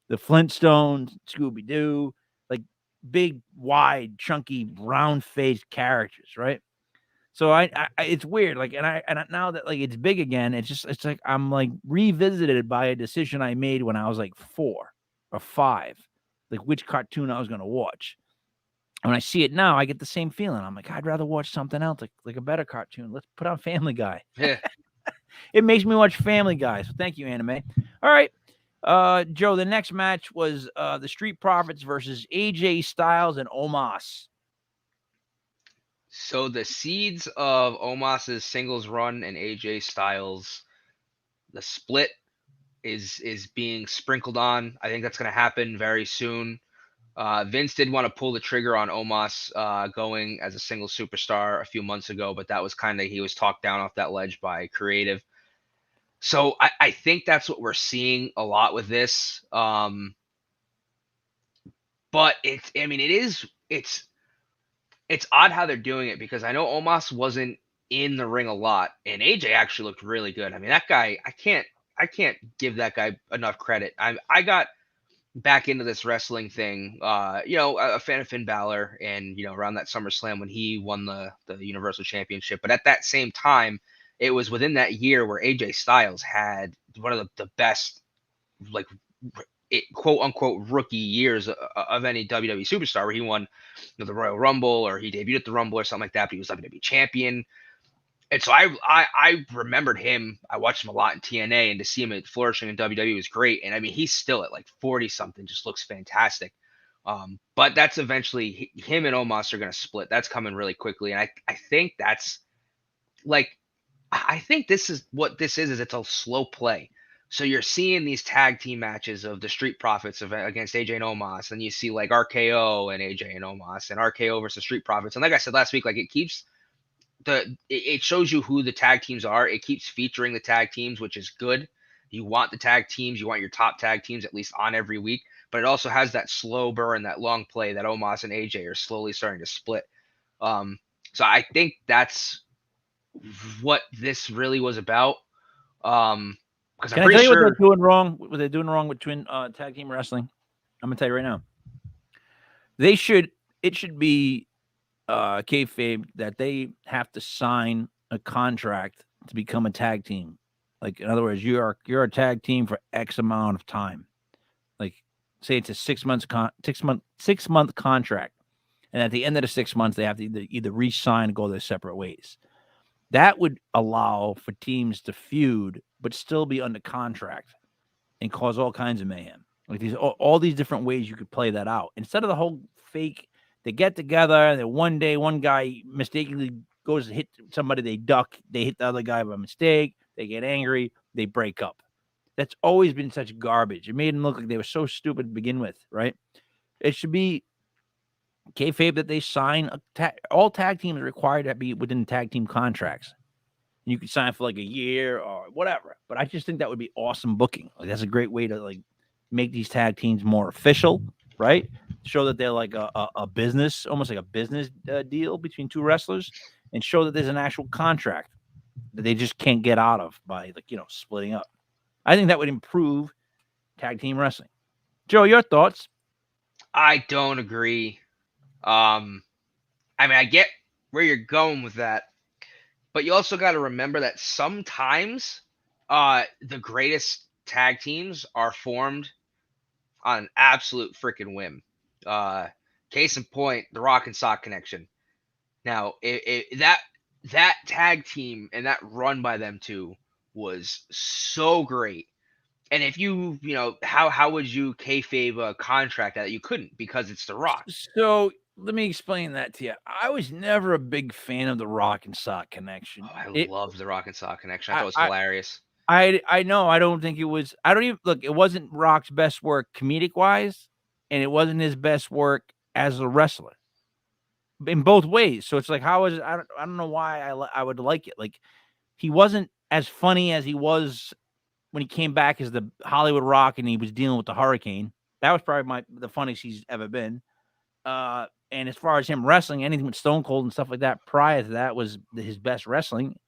Speaker 1: the Flintstones, Scooby-Doo, like big, wide, chunky, round-faced characters, right? So I it's weird. Like, and now that like it's big again, it's like I'm like revisited by a decision I made when I was like 4 or 5. like which cartoon I was going to watch. And when I see it now, I get the same feeling. I'm like, I'd rather watch something else, like a better cartoon. Let's put on Family Guy.
Speaker 2: Yeah.
Speaker 1: It makes me watch Family Guy. So thank you, anime. All right. Joe, the next match was the Street Profits versus AJ Styles and Omas.
Speaker 2: So the seeds of Omas's singles run and AJ Styles, the split is being sprinkled on. I think that's going to happen very soon. Vince did want to pull the trigger on Omas going as a single superstar a few months ago, but that was kind of, he was talked down off that ledge by Creative. So I think that's what we're seeing a lot with this. But it's odd how they're doing it, because I know Omas wasn't in the ring a lot, and AJ actually looked really good. I mean, that guy, I can't give that guy enough credit. I got back into this wrestling thing, a fan of Finn Balor, and around that SummerSlam when he won the Universal Championship. But at that same time, it was within that year where AJ Styles had one of the best, like, quote unquote rookie years of any WWE superstar, where he won the Royal Rumble, or he debuted at the Rumble or something like that, but he was WWE champion. And so I remembered him. I watched him a lot in TNA, and to see him flourishing in WWE was great. And I mean, he's still at like 40 something, just looks fantastic. But that's eventually, him and Omos are going to split. That's coming really quickly. And I think that's like, I think this is what this is it's a slow play. So you're seeing these tag team matches of the Street Profits against AJ and Omos, and you see like RKO and AJ and Omos, and RKO versus Street Profits. And like I said last week, like it shows you who the tag teams are. It keeps featuring the tag teams, which is good. You want the tag teams, you want your top tag teams at least on every week, but it also has that slow burn, that long play that Omos and AJ are slowly starting to split. So I think that's what this really was about. Because
Speaker 1: Can I tell you what they're doing wrong? What they're doing wrong with twin tag team wrestling? I'm gonna tell you right now. It should be kayfabe that they have to sign a contract to become a tag team. Like, in other words, you're a tag team for X amount of time. Like, say it's a 6 month contract, and at the end of the 6 months, they have to either re-sign and go their separate ways. That would allow for teams to feud but still be under contract and cause all kinds of mayhem. Like all these different ways you could play that out, instead of the whole fake. They get together, and then one day one guy mistakenly goes to hit somebody, they duck, they hit the other guy by mistake, they get angry, they break up. That's always been such garbage. It made them look like they were so stupid to begin with, right? It should be kayfabe that they sign all tag teams are required to be within tag team contracts. You could sign for like a year or whatever. But I just think that would be awesome booking. Like, that's a great way to like make these tag teams more official, right? Show that they're like a business, almost like a business deal between two wrestlers, and show that there's an actual contract that they just can't get out of by splitting up. I think that would improve tag team wrestling. Joe, your thoughts?
Speaker 2: I don't agree. I mean, I get where you're going with that, but you also got to remember that sometimes the greatest tag teams are formed on an absolute freaking whim. Case in point, the Rock and Sock connection. Now, that tag team and that run by them two was so great. And if how would you kayfabe a contract that you couldn't, because it's the Rock?
Speaker 1: So let me explain that to you. I was never a big fan of the Rock and Sock connection.
Speaker 2: Oh, I love the Rock and Sock connection. I thought it was hilarious.
Speaker 1: I know. I don't think it was. I don't even look. It wasn't Rock's best work comedic wise, and it wasn't his best work as a wrestler. In both ways. So it's like, how is it? I don't know why I would like it. Like, he wasn't as funny as he was when he came back as the Hollywood Rock and he was dealing with the hurricane. That was probably the funniest he's ever been. And as far as him wrestling, anything with Stone Cold and stuff like that prior to that was his best wrestling.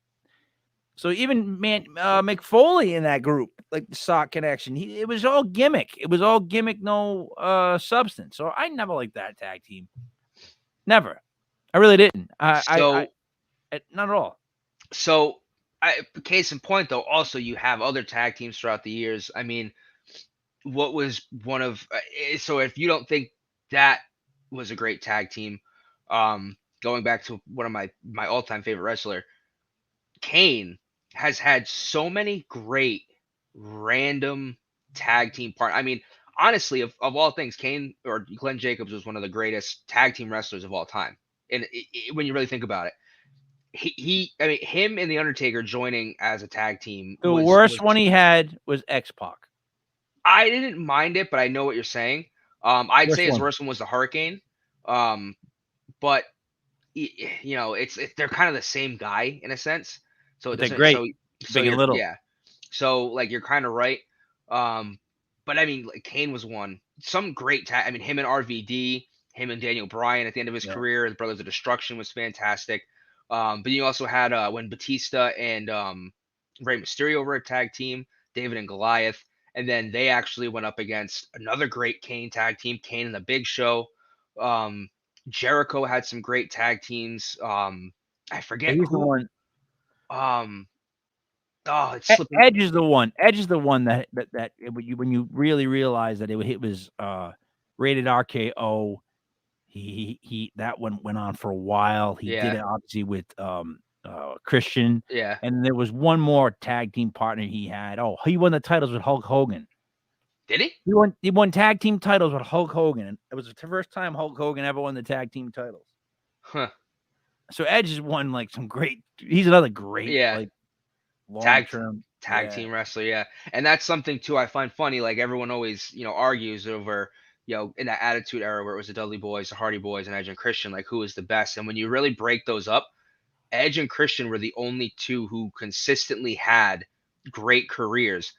Speaker 1: So even Mick Foley in that group, like the Sock connection, it was all gimmick. It was all gimmick, no substance. So I never liked that tag team. Never. I really didn't. Not at all.
Speaker 2: So, case in point, though, also you have other tag teams throughout the years. I mean, what was one of so if you don't think that was a great tag team, going back to one of my all-time favorite wrestler, Kane has had so many great random tag team I mean, honestly, of all things, Kane or Glenn Jacobs was one of the greatest tag team wrestlers of all time. And when you really think about it, I mean, him and the Undertaker joining as a tag team
Speaker 1: The
Speaker 2: was
Speaker 1: worst one he had was X-Pac.
Speaker 2: I didn't mind it, but I know what you're saying. I'd
Speaker 1: Worst
Speaker 2: say his
Speaker 1: one.
Speaker 2: worst one was the Hurricane. But it's they're kind of the same guy in a sense. So it
Speaker 1: But they're
Speaker 2: doesn't.
Speaker 1: great,
Speaker 2: So
Speaker 1: big and
Speaker 2: you're
Speaker 1: little.
Speaker 2: yeah. So like you're kind of right. But I mean, like Kane was one. Some great tag. I mean, him and RVD, him and Daniel Bryan at the end of his career, the Brothers of Destruction was fantastic. But you also had when Batista and Rey Mysterio were a tag team, David and Goliath, and then they actually went up against another great Kane tag team, Kane and the Big Show. Jericho had some great tag teams. I forget
Speaker 1: He's the
Speaker 2: who.
Speaker 1: one.
Speaker 2: It's slipping.
Speaker 1: Edge is the one. Edge is the one that when you really realize that it was rated RKO. He that one went on for a while. He did it obviously with Christian.
Speaker 2: Yeah.
Speaker 1: And there was one more tag team partner he had. Oh, he won the titles with Hulk Hogan.
Speaker 2: Did he?
Speaker 1: He won tag team titles with Hulk Hogan. And it was the first time Hulk Hogan ever won the tag team titles.
Speaker 2: Huh.
Speaker 1: So Edge has won like some great. He's another great like long-term
Speaker 2: tag team wrestler. Yeah, and that's something too I find funny. Like everyone always argues over in that Attitude Era where it was the Dudley Boys, the Hardy Boys, and Edge and Christian, like who was the best. And when you really break those up, Edge and Christian were the only two who consistently had great careers.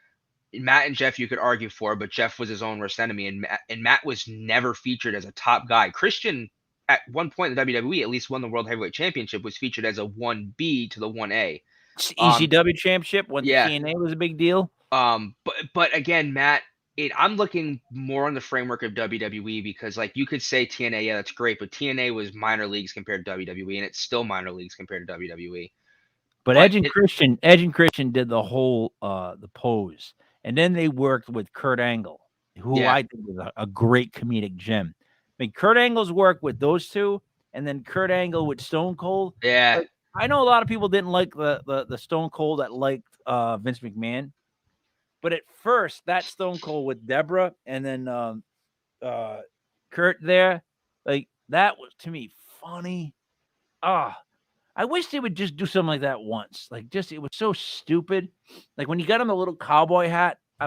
Speaker 2: Matt and Jeff you could argue for, but Jeff was his own worst enemy, and Matt was never featured as a top guy. Christian at one point in the WWE at least won the World Heavyweight Championship, was featured as a 1B to the 1A.
Speaker 1: ECW championship when the TNA was a big deal.
Speaker 2: But again, Matt, I'm looking more on the framework of WWE because like you could say TNA, yeah, that's great, but TNA was minor leagues compared to WWE, and it's still minor leagues compared to WWE.
Speaker 1: But Edge and Christian did the whole the pose, and then they worked with Kurt Angle, who I think was a great comedic gem. I mean, Kurt Angle's work with those two, and then Kurt Angle with Stone Cold.
Speaker 2: Yeah.
Speaker 1: Like, I know a lot of people didn't like the Stone Cold that liked Vince McMahon, but at first that Stone Cold with Deborah and then Kurt there, like that was to me funny. I wish they would just do something like that once. Like it was so stupid. Like when he got on the little cowboy hat, I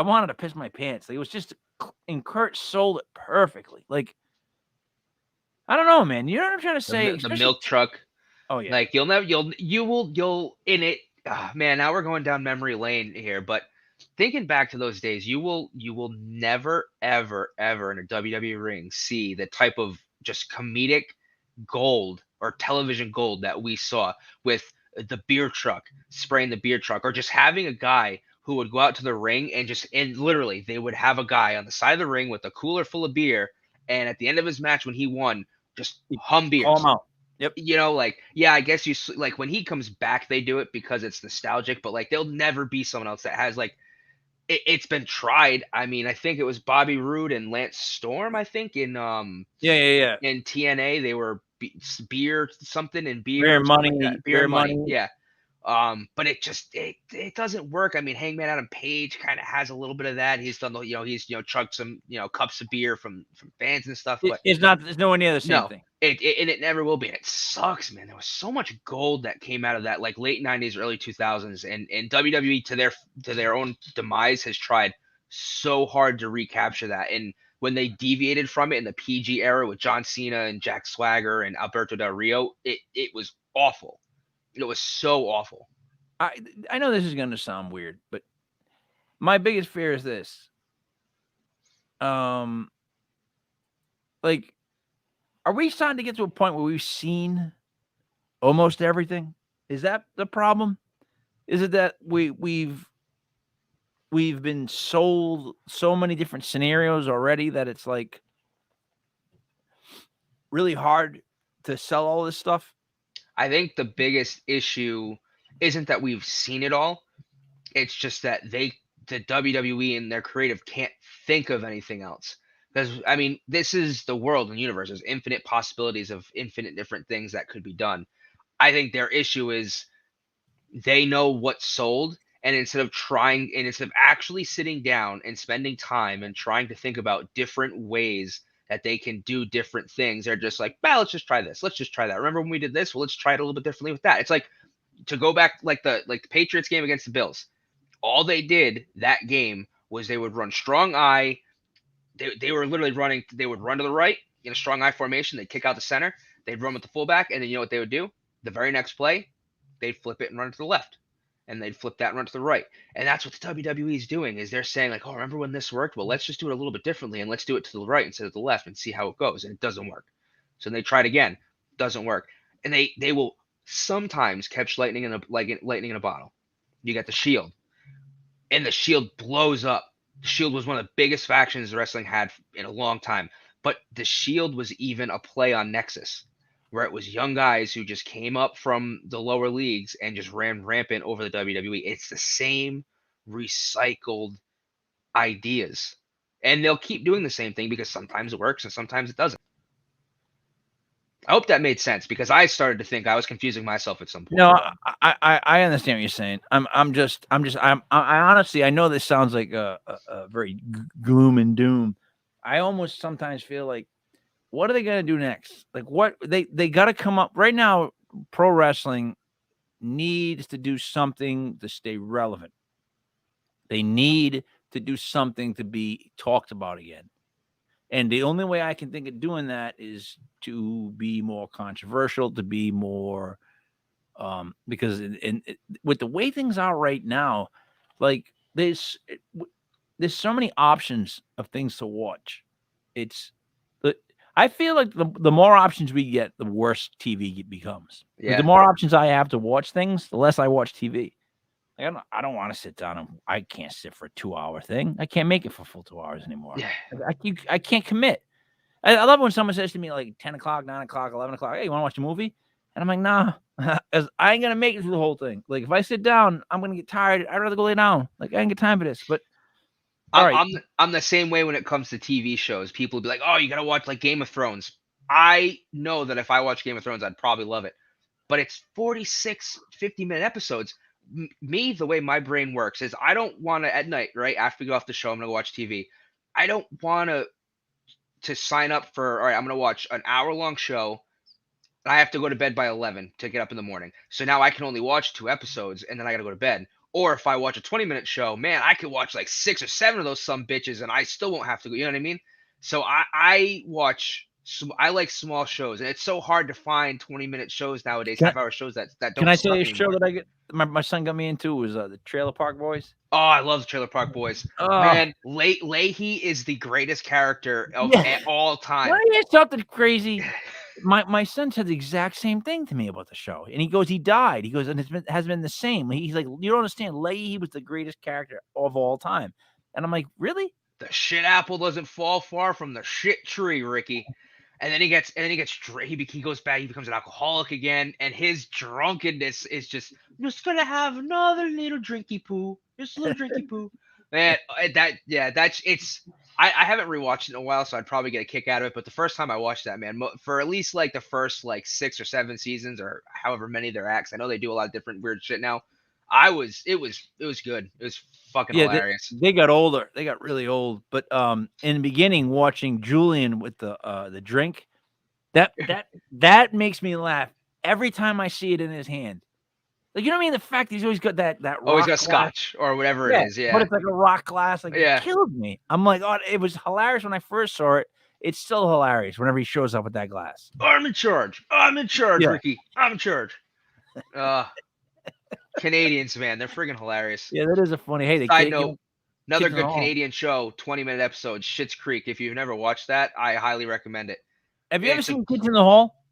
Speaker 1: wanted to piss my pants. Like, it was just, and Kurt sold it perfectly. Like, I don't know, man. You know what I'm trying to say?
Speaker 2: The milk truck.
Speaker 1: Oh yeah.
Speaker 2: Like you'll in it. Man, now we're going down memory lane here, but thinking back to those days, you will never ever in a WWE ring see the type of just comedic gold or television gold that we saw with the beer truck, spraying the beer truck, or just having a guy who would go out to the ring and literally they would have a guy on the side of the ring with a cooler full of beer, and at the end of his match when he won, just hum beers.
Speaker 1: Call him out. Yep.
Speaker 2: Like, yeah, I guess you like when he comes back, they do it because it's nostalgic, but like there'll never be someone else that has like it's been tried. I mean, I think it was Bobby Roode and Lance Storm. I think in in TNA they were beer something and beer
Speaker 1: money,
Speaker 2: like beer money. Yeah. But it doesn't work. I mean, Hangman Adam Page kind of has a little bit of that. He's done the he's chugged some cups of beer from fans and stuff. But
Speaker 1: it's nowhere near the same thing.
Speaker 2: It never will be. And it sucks, man. There was so much gold that came out of that, like late '90s, early 2000s, and WWE to their own demise has tried so hard to recapture that. And when they deviated from it in the PG era with John Cena and Jack Swagger and Alberto Del Rio, it was awful. It was so awful.
Speaker 1: I know this is going to sound weird, but my biggest fear is this. Like, are we starting to get to a point where we've seen almost everything? Is that the problem? Is it that we've been sold so many different scenarios already that it's like really hard to sell all this stuff?
Speaker 2: I think the biggest issue isn't that we've seen it all. It's just that the WWE and their creative can't think of anything else. Because I mean, this is the world and universe. There's infinite possibilities of infinite different things that could be done. I think their issue is they know what's sold, and instead of actually sitting down and spending time and trying to think about different ways that they can do different things, they're just like, well, let's just try this. Let's just try that. Remember when we did this? Well, let's try it a little bit differently with that. It's like, to go back like the Patriots game against the Bills. All they did that game was they would run strong eye. They were literally running. They would run to the right in a strong eye formation. They'd kick out the center. They'd run with the fullback, and then you know what they would do? The very next play, they'd flip it and run to the left, and they'd flip that and run to the right. And that's what the WWE is doing. Is they're saying like, oh, remember when this worked? Well, let's just do it a little bit differently, and let's do it to the right instead of the left, and see how it goes. And it doesn't work. So they tried again, doesn't work, and they will sometimes catch lightning in a bottle. You got the Shield, and the Shield blows up. The Shield was one of the biggest factions wrestling had in a long time. But the Shield was even a play on Nexus, where it was young guys who just came up from the lower leagues and just ran rampant over the WWE. It's the same recycled ideas. And they'll keep doing the same thing because sometimes it works and sometimes it doesn't. I hope that made sense, because I started to think I was confusing myself at some point.
Speaker 1: No, I understand what you're saying. I honestly, I know this sounds like a very gloom and doom. I almost sometimes feel like, what are they going to do next? Like, what they got to come up right now. Pro wrestling needs to do something to stay relevant. They need to do something to be talked about again. And the only way I can think of doing that is to be more controversial, to be more, because with the way things are right now, like there's so many options of things to watch. I feel like the more options we get, the worse TV becomes.
Speaker 2: Yeah.
Speaker 1: Like, the more options I have to watch things, the less I watch TV. Like, I don't want to sit down, and I can't sit for a 2-hour thing. I can't make it for full 2 hours anymore.
Speaker 2: Yeah.
Speaker 1: I can't commit. I love when someone says to me like 10 o'clock, 9 o'clock, 11 o'clock, hey, you want to watch a movie? And I'm like, nah, because I ain't going to make it through the whole thing. Like, if I sit down, I'm going to get tired. I'd rather go lay down. Like, I ain't got time for this. But
Speaker 2: I'm the same way when it comes to TV shows. People be like, oh, you got to watch like Game of Thrones. I know that if I watch Game of Thrones, I'd probably love it. But it's 46, 50-minute episodes. Me, the way my brain works is I don't want to, at night, right, after we get off the show, I'm going to watch TV. I don't want to sign up for, all right, I'm going to watch an hour-long show. I have to go to bed by 11 to get up in the morning. So now I can only watch 2 episodes, and then I got to go to bed. Or if I watch a 20-minute show, man, I could watch like 6 or 7 of those some bitches, and I still won't have to go. You know what I mean? So I like small shows, and it's so hard to find 20-minute shows nowadays, half-hour shows that don't.
Speaker 1: Can I say a show that I get? My son got me into was the Trailer Park Boys.
Speaker 2: Oh, I love the Trailer Park Boys. Man, Leahy is the greatest character of all time.
Speaker 1: Why is something crazy? My son said the exact same thing to me about the show, and he goes, he died. He goes, and it has been the same. He's like, you don't understand. Leahy was the greatest character of all time, and I'm like, really?
Speaker 2: The shit apple doesn't fall far from the shit tree, Ricky. And then he goes back. He becomes an alcoholic again, and his drunkenness is just gonna have another little drinky poo, just a little drinky poo. Man, I haven't rewatched it in a while, so I'd probably get a kick out of it. But the first time I watched that, man, for at least like the first like 6 or 7 seasons, or however many there acts, I know they do a lot of different weird shit now. It was good. It was fucking hilarious.
Speaker 1: They got older. They got really old. But in the beginning, watching Julian with the drink, that makes me laugh every time I see it in his hand. Like, you know what I mean? The fact he's always got that rock
Speaker 2: he's got
Speaker 1: glass.
Speaker 2: scotch or whatever it is. Yeah.
Speaker 1: But it's like a rock glass. Like, it killed me. I'm like, oh, it was hilarious when I first saw it. It's still hilarious whenever he shows up with that glass.
Speaker 2: I'm in charge, Ricky. I'm in charge. Canadians, man, they're friggin' hilarious.
Speaker 1: Yeah, that is a funny. Hey,
Speaker 2: I know another good Canadian show, 20-minute episode, Schitt's Creek. If you've never watched that, I highly recommend it.
Speaker 1: Have you ever seen Kids in the Hall?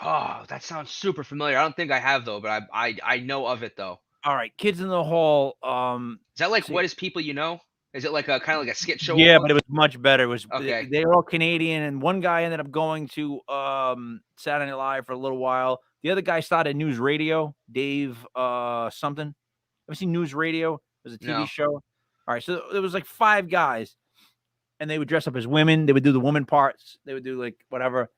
Speaker 2: Oh, that sounds super familiar. I don't think I have though, but I know of it though.
Speaker 1: All right, Kids in the Hall.
Speaker 2: Is that like What Is People You Know? Is it like a kind of like a skit show?
Speaker 1: Yeah, but it was much better. It was
Speaker 2: okay.
Speaker 1: They were all Canadian, and one guy ended up going to Saturday Night Live for a little while. The other guy started News Radio, Dave something. Ever seen News Radio? It was a TV show. All right, so there was like 5 guys, and they would dress up as women. They would do the woman parts. They would do like whatever.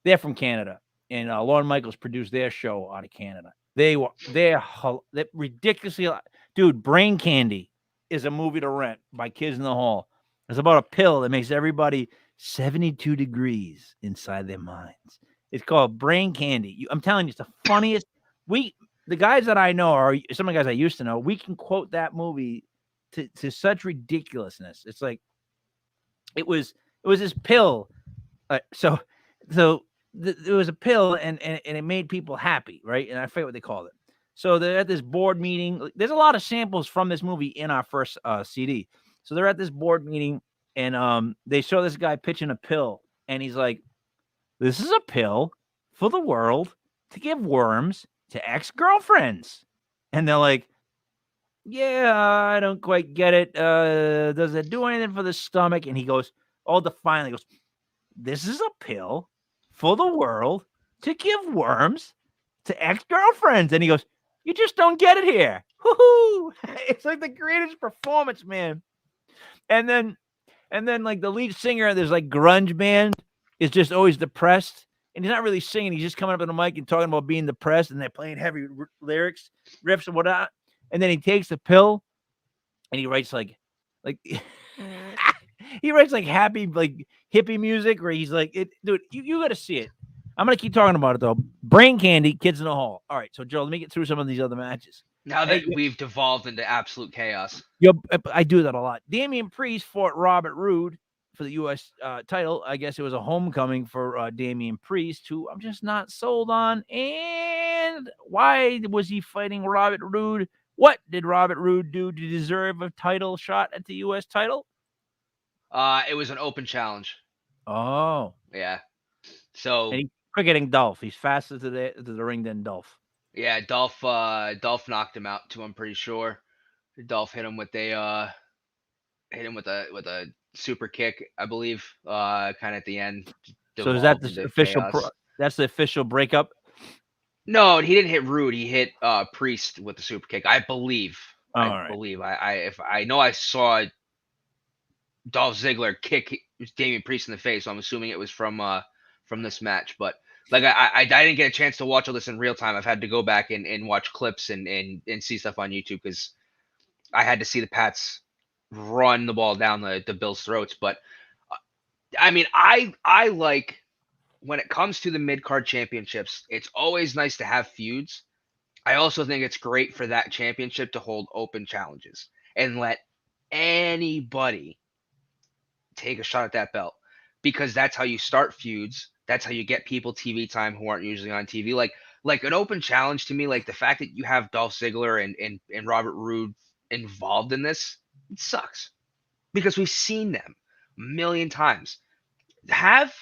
Speaker 1: They're from Canada, and Lorne Michaels produced their show out of Canada. They're ridiculously, dude. Brain Candy is a movie to rent by Kids in the Hall. It's about a pill that makes everybody 72 degrees inside their minds. It's called Brain Candy. I'm telling you, it's the funniest. The guys that I know are some of the guys I used to know. We can quote that movie to such ridiculousness. It's like it was this pill. So it was a pill and it made people happy, right? And I forget what they called it. So they're at this board meeting. There's a lot of samples from this movie in our first CD. So they're at this board meeting, and they show this guy pitching a pill, and he's like, "This is a pill for the world to give worms to ex-girlfriends." And they're like, "Yeah, I don't quite get it. Does it do anything for the stomach?" And he goes, all defiantly goes, "This is a pill for the world to give worms to ex-girlfriends." And he goes, "You just don't get it here." Woohoo! It's like the greatest performance, man. And then like the lead singer of this like grunge band is just always depressed. And he's not really singing. He's just coming up on the mic and talking about being depressed, and they're playing heavy lyrics, riffs, and whatnot. And then he takes the pill and he writes like he writes like happy, like hippie music where he's like, dude, you got to see it. I'm going to keep talking about it though. Brain Candy, Kids in the Hall. All right. So Joe, let me get through some of these other matches.
Speaker 2: Now that we've devolved into absolute chaos.
Speaker 1: I do that a lot. Damian Priest fought Robert Roode for the U.S. Title. I guess it was a homecoming for Damian Priest, who I'm just not sold on. And why was he fighting Robert Roode? What did Robert Roode do to deserve a title shot at the U.S. title?
Speaker 2: It was an open challenge.
Speaker 1: Oh.
Speaker 2: Yeah. So
Speaker 1: and he's quicker Dolph. He's faster to the ring than Dolph.
Speaker 2: Yeah, Dolph knocked him out too, I'm pretty sure. Dolph hit him with a super kick, I believe, kind of at the end.
Speaker 1: So is that the official that's the official breakup?
Speaker 2: No, he didn't hit Roode. He hit Priest with the super kick, I believe.
Speaker 1: I
Speaker 2: know I saw Dolph Ziggler kick Damian Priest in the face, so I'm assuming it was from this match. But like I didn't get a chance to watch all this in real time. I've had to go back and watch clips and see stuff on YouTube because I had to see the Pats run the ball down the Bills' throats. But I mean, I like when it comes to the mid-card championships, it's always nice to have feuds. I also think it's great for that championship to hold open challenges and let anybody take a shot at that belt, because that's how you start feuds. That's how you get people TV time who aren't usually on TV. Like an open challenge to me, like the fact that you have Dolph Ziggler and Robert Roode involved in this, it sucks because we've seen them a million times. Have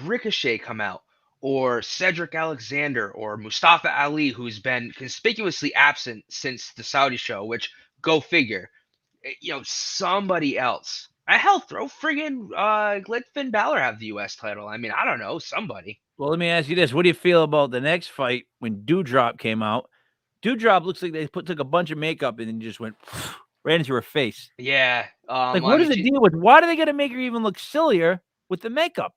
Speaker 2: Ricochet come out, or Cedric Alexander, or Mustafa Ali, who's been conspicuously absent since the Saudi show, which, go figure, somebody else. Hell, throw friggin' let Finn Balor have the U.S. title. I mean, I don't know, somebody.
Speaker 1: Well, let me ask you this. What do you feel about the next fight when Doudrop came out? Doudrop looks like they took a bunch of makeup and then just went right into her face.
Speaker 2: Yeah.
Speaker 1: What is the deal with, why do they got to make her even look sillier with the makeup?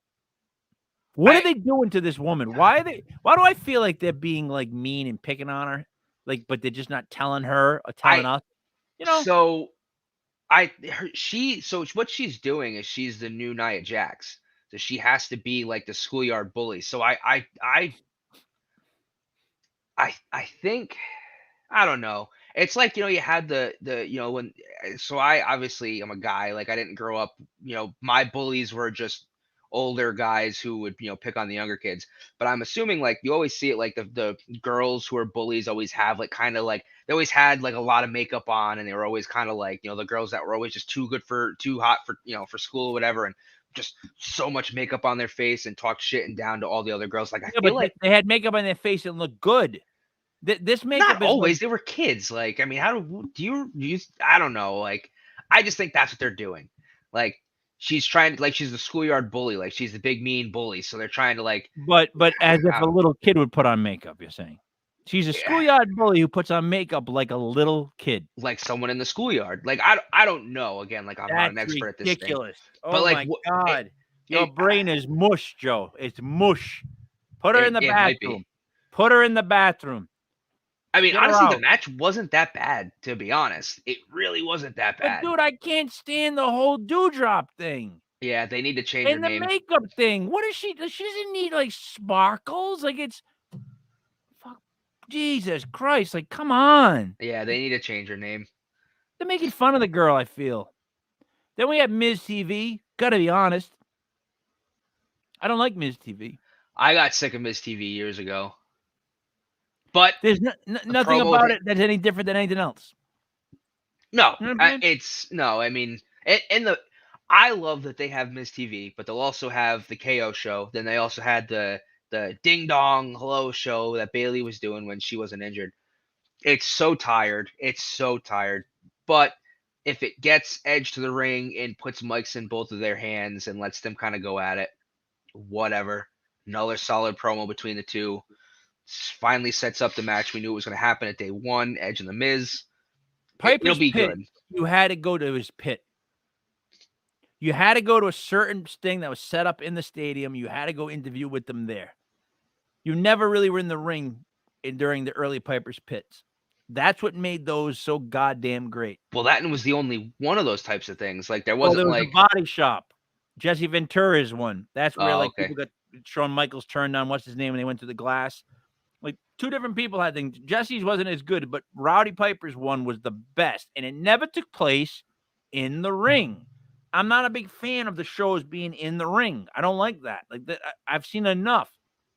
Speaker 1: What are they doing to this woman? Why do I feel like they're being like mean and picking on her? Like, but they're just not telling her or telling us,
Speaker 2: So what she's doing is she's the new Nia Jax. So she has to be like the schoolyard bully. So I think, I don't know. It's like, you had the when, so I obviously I'm a guy, like I didn't grow up, my bullies were just older guys who would, pick on the younger kids. But I'm assuming like you always see it, like the girls who are bullies always have like kind of like, they always had like a lot of makeup on, and they were always kind of like, the girls that were always just too hot for, for school or whatever, and just so much makeup on their face and talk shit and down to all the other girls. Like, I feel like
Speaker 1: they had makeup on their face and looked good. This makeup
Speaker 2: not always. They were kids. Like, I mean, how do you I don't know. Like, I just think that's what they're doing. Like, she's trying to, like, she's the schoolyard bully. Like, she's the big mean bully. So they're trying to like.
Speaker 1: But as if a little kid would put on makeup, you're saying. She's a schoolyard bully who puts on makeup like a little kid.
Speaker 2: Like someone in the schoolyard. Like I don't know. Again, like I'm not an
Speaker 1: That's
Speaker 2: expert at this thing.
Speaker 1: ridiculous.
Speaker 2: But
Speaker 1: Oh
Speaker 2: like
Speaker 1: my God. Your brain is mush, Joe. It's mush. Put her in the
Speaker 2: it might be.
Speaker 1: bathroom. Put her in the bathroom.
Speaker 2: I mean,
Speaker 1: Get her
Speaker 2: honestly, the
Speaker 1: out.
Speaker 2: match wasn't that bad, to be honest. It really wasn't that
Speaker 1: But
Speaker 2: bad.
Speaker 1: dude, I can't stand the whole dewdrop thing.
Speaker 2: Yeah, they need to change her
Speaker 1: And the
Speaker 2: name.
Speaker 1: makeup thing. What is she? She doesn't need like sparkles. Like it's fuck Jesus Christ. Like, come on.
Speaker 2: Yeah, they need to change her name.
Speaker 1: They're making fun of the girl, I feel. Then we have Miz TV. Gotta be honest. I don't like Miz TV.
Speaker 2: I got sick of Miz TV years ago. But
Speaker 1: there's nothing about it that's any different than anything else.
Speaker 2: No,
Speaker 1: You know what I'm saying?
Speaker 2: it's no. I mean, I love that they have Miz TV, but they'll also have the KO show. Then they also had the Ding Dong Hello show that Bailey was doing when she wasn't injured. It's so tired. It's so tired. But if it gets Edge to the ring and puts mics in both of their hands and lets them kind of go at it, whatever. Another solid promo between the two. Finally sets up the match we knew it was going to happen at day one. Edge and the Miz. It'll be
Speaker 1: pit,
Speaker 2: good.
Speaker 1: You had to go to his pit. You had to go to a certain thing that was set up in the stadium. You had to go interview with them there. You never really were in the ring during the early Piper's pits. That's what made those so goddamn great.
Speaker 2: Well, that was the only one of those types of things. Like there wasn't
Speaker 1: there was
Speaker 2: like
Speaker 1: a body shop. Jesse Ventura's one. That's where people got Shawn Michaels turned on. What's his name? And they went to the glass. Like two different people had things. Jesse's wasn't as good, but Rowdy Piper's one was the best, and it never took place in the ring. I'm not a big fan of the shows being in the ring. I don't like that. Like that, I've seen enough.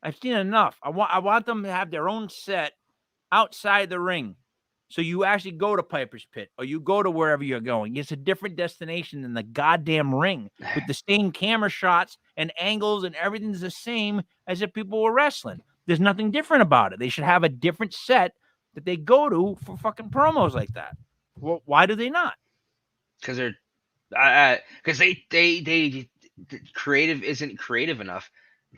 Speaker 1: I want them to have their own set outside the ring. So you actually go to Piper's Pit or you go to wherever you're going. It's a different destination than the goddamn ring with the same camera shots and angles and everything's the same as if people were wrestling. There's nothing different about it. They should have a different set that they go to for fucking promos like that. Well, why do they not?
Speaker 2: Because they creative isn't creative enough.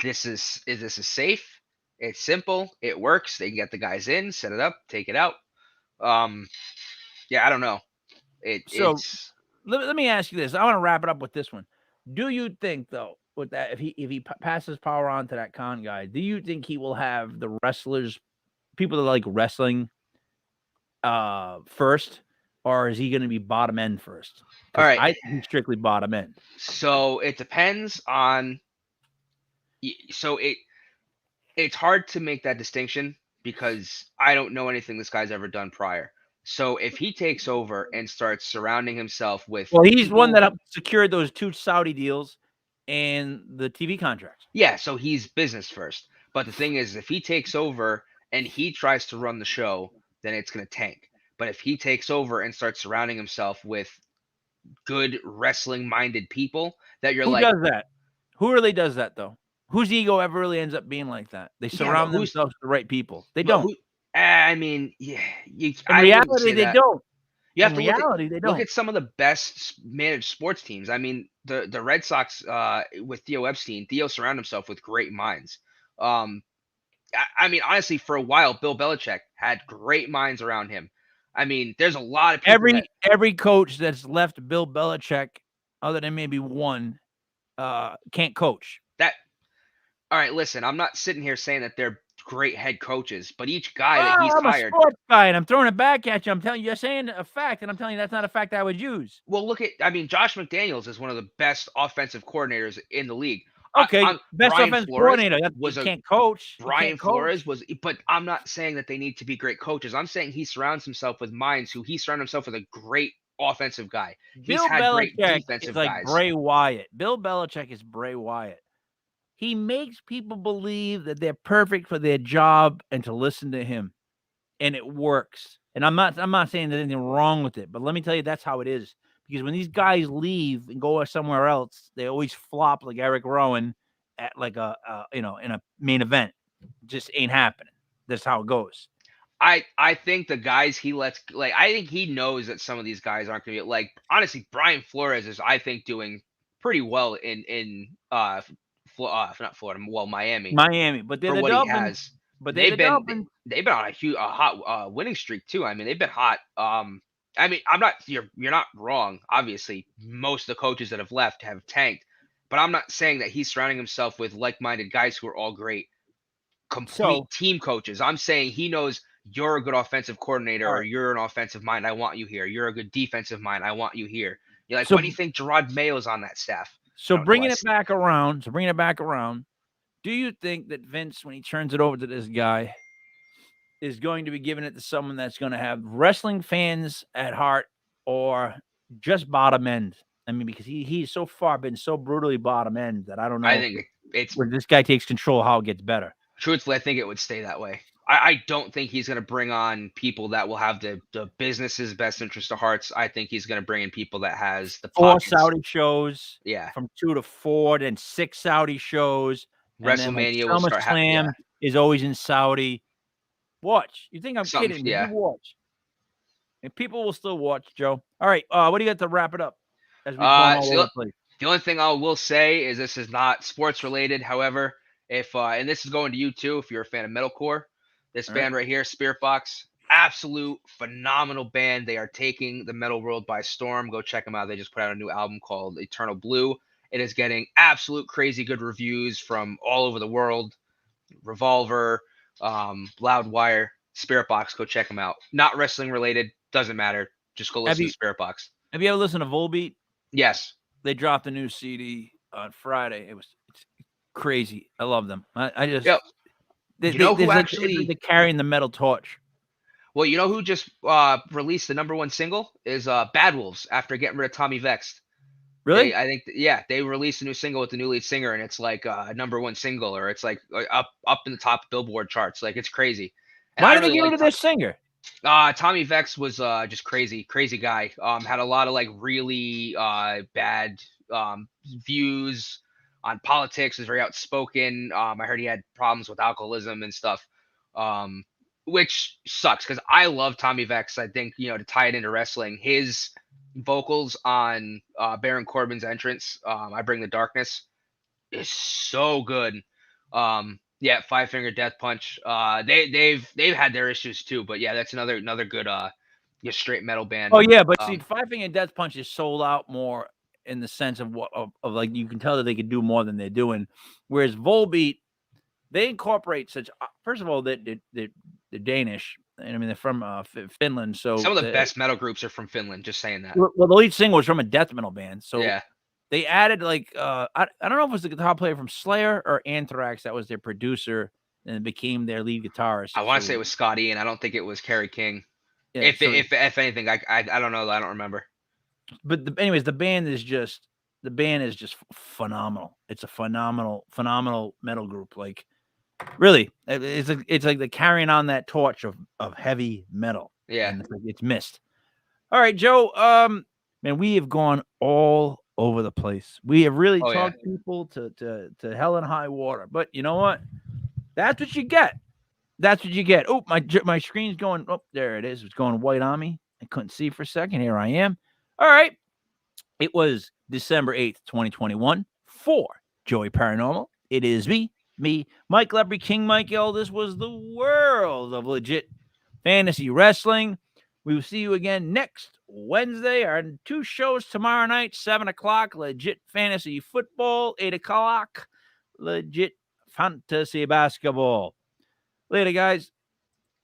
Speaker 2: This is safe. It's simple. It works. They can get the guys in, set it up, take it out. Yeah, I don't know.
Speaker 1: Let me ask you this. I want to wrap it up with this one. Do you think though, with that, if he passes power on to that Khan guy, do you think he will have the wrestlers, people that like wrestling, first, or is he going to be bottom end first?
Speaker 2: All right,
Speaker 1: I think he's strictly bottom end.
Speaker 2: So it depends on. So it's hard to make that distinction because I don't know anything this guy's ever done prior. So if he takes over and starts surrounding himself with,
Speaker 1: he's one that secured those 2 Saudi deals and the TV contracts.
Speaker 2: Yeah, so he's business first. But the thing is, if he takes over and he tries to run the show, then it's going to tank. But if he takes over and starts surrounding himself with good wrestling-minded people, that you're like,
Speaker 1: who does that? Who really does that though? Whose ego ever really ends up being like that? They surround themselves with the right people. They don't.
Speaker 2: I mean, yeah.
Speaker 1: In reality, they don't.
Speaker 2: You have to
Speaker 1: look
Speaker 2: at some of the best managed sports teams. I mean, the Red Sox with Theo Epstein, Theo surrounded himself with great minds. I mean, honestly, for a while, Bill Belichick had great minds around him. I mean, there's a lot of people
Speaker 1: every coach that's left Bill Belichick, other than maybe one, can't coach.
Speaker 2: All right, listen, I'm not sitting here saying that they're great head coaches, but each guy that he's
Speaker 1: hired. I'm a sports guy, and I'm throwing it back at you. I'm telling you, you're saying a fact, and I'm telling you that's not a fact I would use.
Speaker 2: Well, Josh McDaniels is one of the best offensive coordinators in the league.
Speaker 1: Okay, best offensive coordinator. Can't coach.
Speaker 2: Brian Flores was, but I'm not saying that they need to be great coaches. I'm saying he surrounds himself with minds who he surrounds himself with a great offensive guy.
Speaker 1: Bill Belichick is like Bray Wyatt. Bill Belichick is Bray Wyatt. He makes people believe that they're perfect for their job and to listen to him, and it works. And I'm not saying there's anything wrong with it, but let me tell you, that's how it is. Because when these guys leave and go somewhere else, they always flop like Eric Rowan at like in a main event. It just ain't happening. That's how it goes.
Speaker 2: I think the guys he lets, like, I think he knows that some of these guys aren't going to be, like, honestly, Brian Flores is, I think, doing pretty well in not Florida, well, Miami.
Speaker 1: But they're the Dolphins. But they're the
Speaker 2: they've been
Speaker 1: Dolphins.
Speaker 2: they've been on a hot winning streak too. I mean, they've been hot. I mean, you're not wrong. Obviously, most of the coaches that have left have tanked, but I'm not saying that he's surrounding himself with like-minded guys who are all great, complete
Speaker 1: So,
Speaker 2: team coaches. I'm saying he knows you're a good offensive coordinator,
Speaker 1: all
Speaker 2: or
Speaker 1: right.
Speaker 2: you're an offensive mind. I want you here. You're a good defensive mind. I want you here. You're like,
Speaker 1: So,
Speaker 2: why do you think Gerard Mayo's on that staff?
Speaker 1: so
Speaker 2: I don't know why.
Speaker 1: bringing it back around. Do you think that Vince, when he turns it over to this guy, is going to be giving it to someone that's going to have wrestling fans at heart, or just bottom end? I mean, because he's so far been so brutally bottom end that I don't know
Speaker 2: I think it's
Speaker 1: when this guy takes control how it gets better.
Speaker 2: truthfully, I think it would stay that way. I don't think he's going to bring on people that will have the business's best interest of hearts. I think he's going to bring in people that has the
Speaker 1: 4
Speaker 2: pockets.
Speaker 1: Saudi shows,
Speaker 2: Yeah.
Speaker 1: from 2 to 4, then 6 Saudi shows, and then like
Speaker 2: WrestleMania will start
Speaker 1: SummerSlam is always in Saudi. Watch. You think I'm kidding?
Speaker 2: Yeah.
Speaker 1: You watch. And people will still watch, Joe. All right. What do you got to wrap it up? As we've gone all over the place.
Speaker 2: The only thing I will say is this is not sports related. However, if and this is going to you too, if you're a fan of metalcore, this band right here, Spirit Box, absolute phenomenal band. They are taking the metal world by storm. Go check them out. They just put out a new album called Eternal Blue. It is getting absolute crazy good reviews from all over the world. Revolver, Loudwire, Spirit Box. Go check them out. Not wrestling related. Doesn't matter. Just go listen to Spirit Box.
Speaker 1: Have you ever listened to Volbeat?
Speaker 2: Yes.
Speaker 1: They dropped a new CD on Friday. It's crazy. I love them. I just
Speaker 2: who actually
Speaker 1: they're carrying the metal torch.
Speaker 2: Well, you know who just released the #1 single is Bad Wolves after getting rid of Tommy Vexed.
Speaker 1: Really?
Speaker 2: I think they released a new single with the new lead singer, and it's like a #1 single, or it's like up in the top Billboard charts. Like, it's crazy. And
Speaker 1: why did they get rid of their singer?
Speaker 2: Tommy Vex was just crazy guy. Had a lot of like really bad views on politics. Was very outspoken. I heard he had problems with alcoholism and stuff, which sucks because I love Tommy Vex. I think, to tie it into wrestling, his vocals on Baron Corbin's entrance, I Bring the Darkness, is so good. Yeah, Five Finger Death Punch. They've had their issues too, but yeah, that's another good straight metal band.
Speaker 1: Oh yeah, but see, Five Finger Death Punch is sold out more in the sense of of like, you can tell that they could do more than they're doing, whereas Volbeat, they incorporate such. First of all, they're Danish, and I mean they're from Finland. So
Speaker 2: some of the best metal groups are from Finland. Just saying that.
Speaker 1: Well, the lead singer was from a death metal band, so
Speaker 2: yeah.
Speaker 1: They added like I don't know if it was the guitar player from Slayer or Anthrax that was their producer and became their lead guitarist.
Speaker 2: I want to say it was Scotty, and I don't think it was Kerry King. Yeah, if anything, I don't know. I don't remember.
Speaker 1: But anyways, the band is just phenomenal. It's a phenomenal metal group. Like, really, it's like they're carrying on that torch of heavy metal.
Speaker 2: Yeah,
Speaker 1: and it's missed. All right, Joe. Man, we have gone all over the place. We have really talked people to hell and high water. But you know what? That's what you get. That's what you get. Oh, my screen's going. Oh, there it is. It's going white on me. I couldn't see for a second. Here I am. All right. It was December 8th, 2021 for Joey Paranormal. It is me, Mike Lepre, King Mike L. This was the world of legit fantasy wrestling. We will see you again next Wednesday. Our 2 shows tomorrow night, 7 o'clock, legit fantasy football, 8 o'clock, legit fantasy basketball. Later, guys.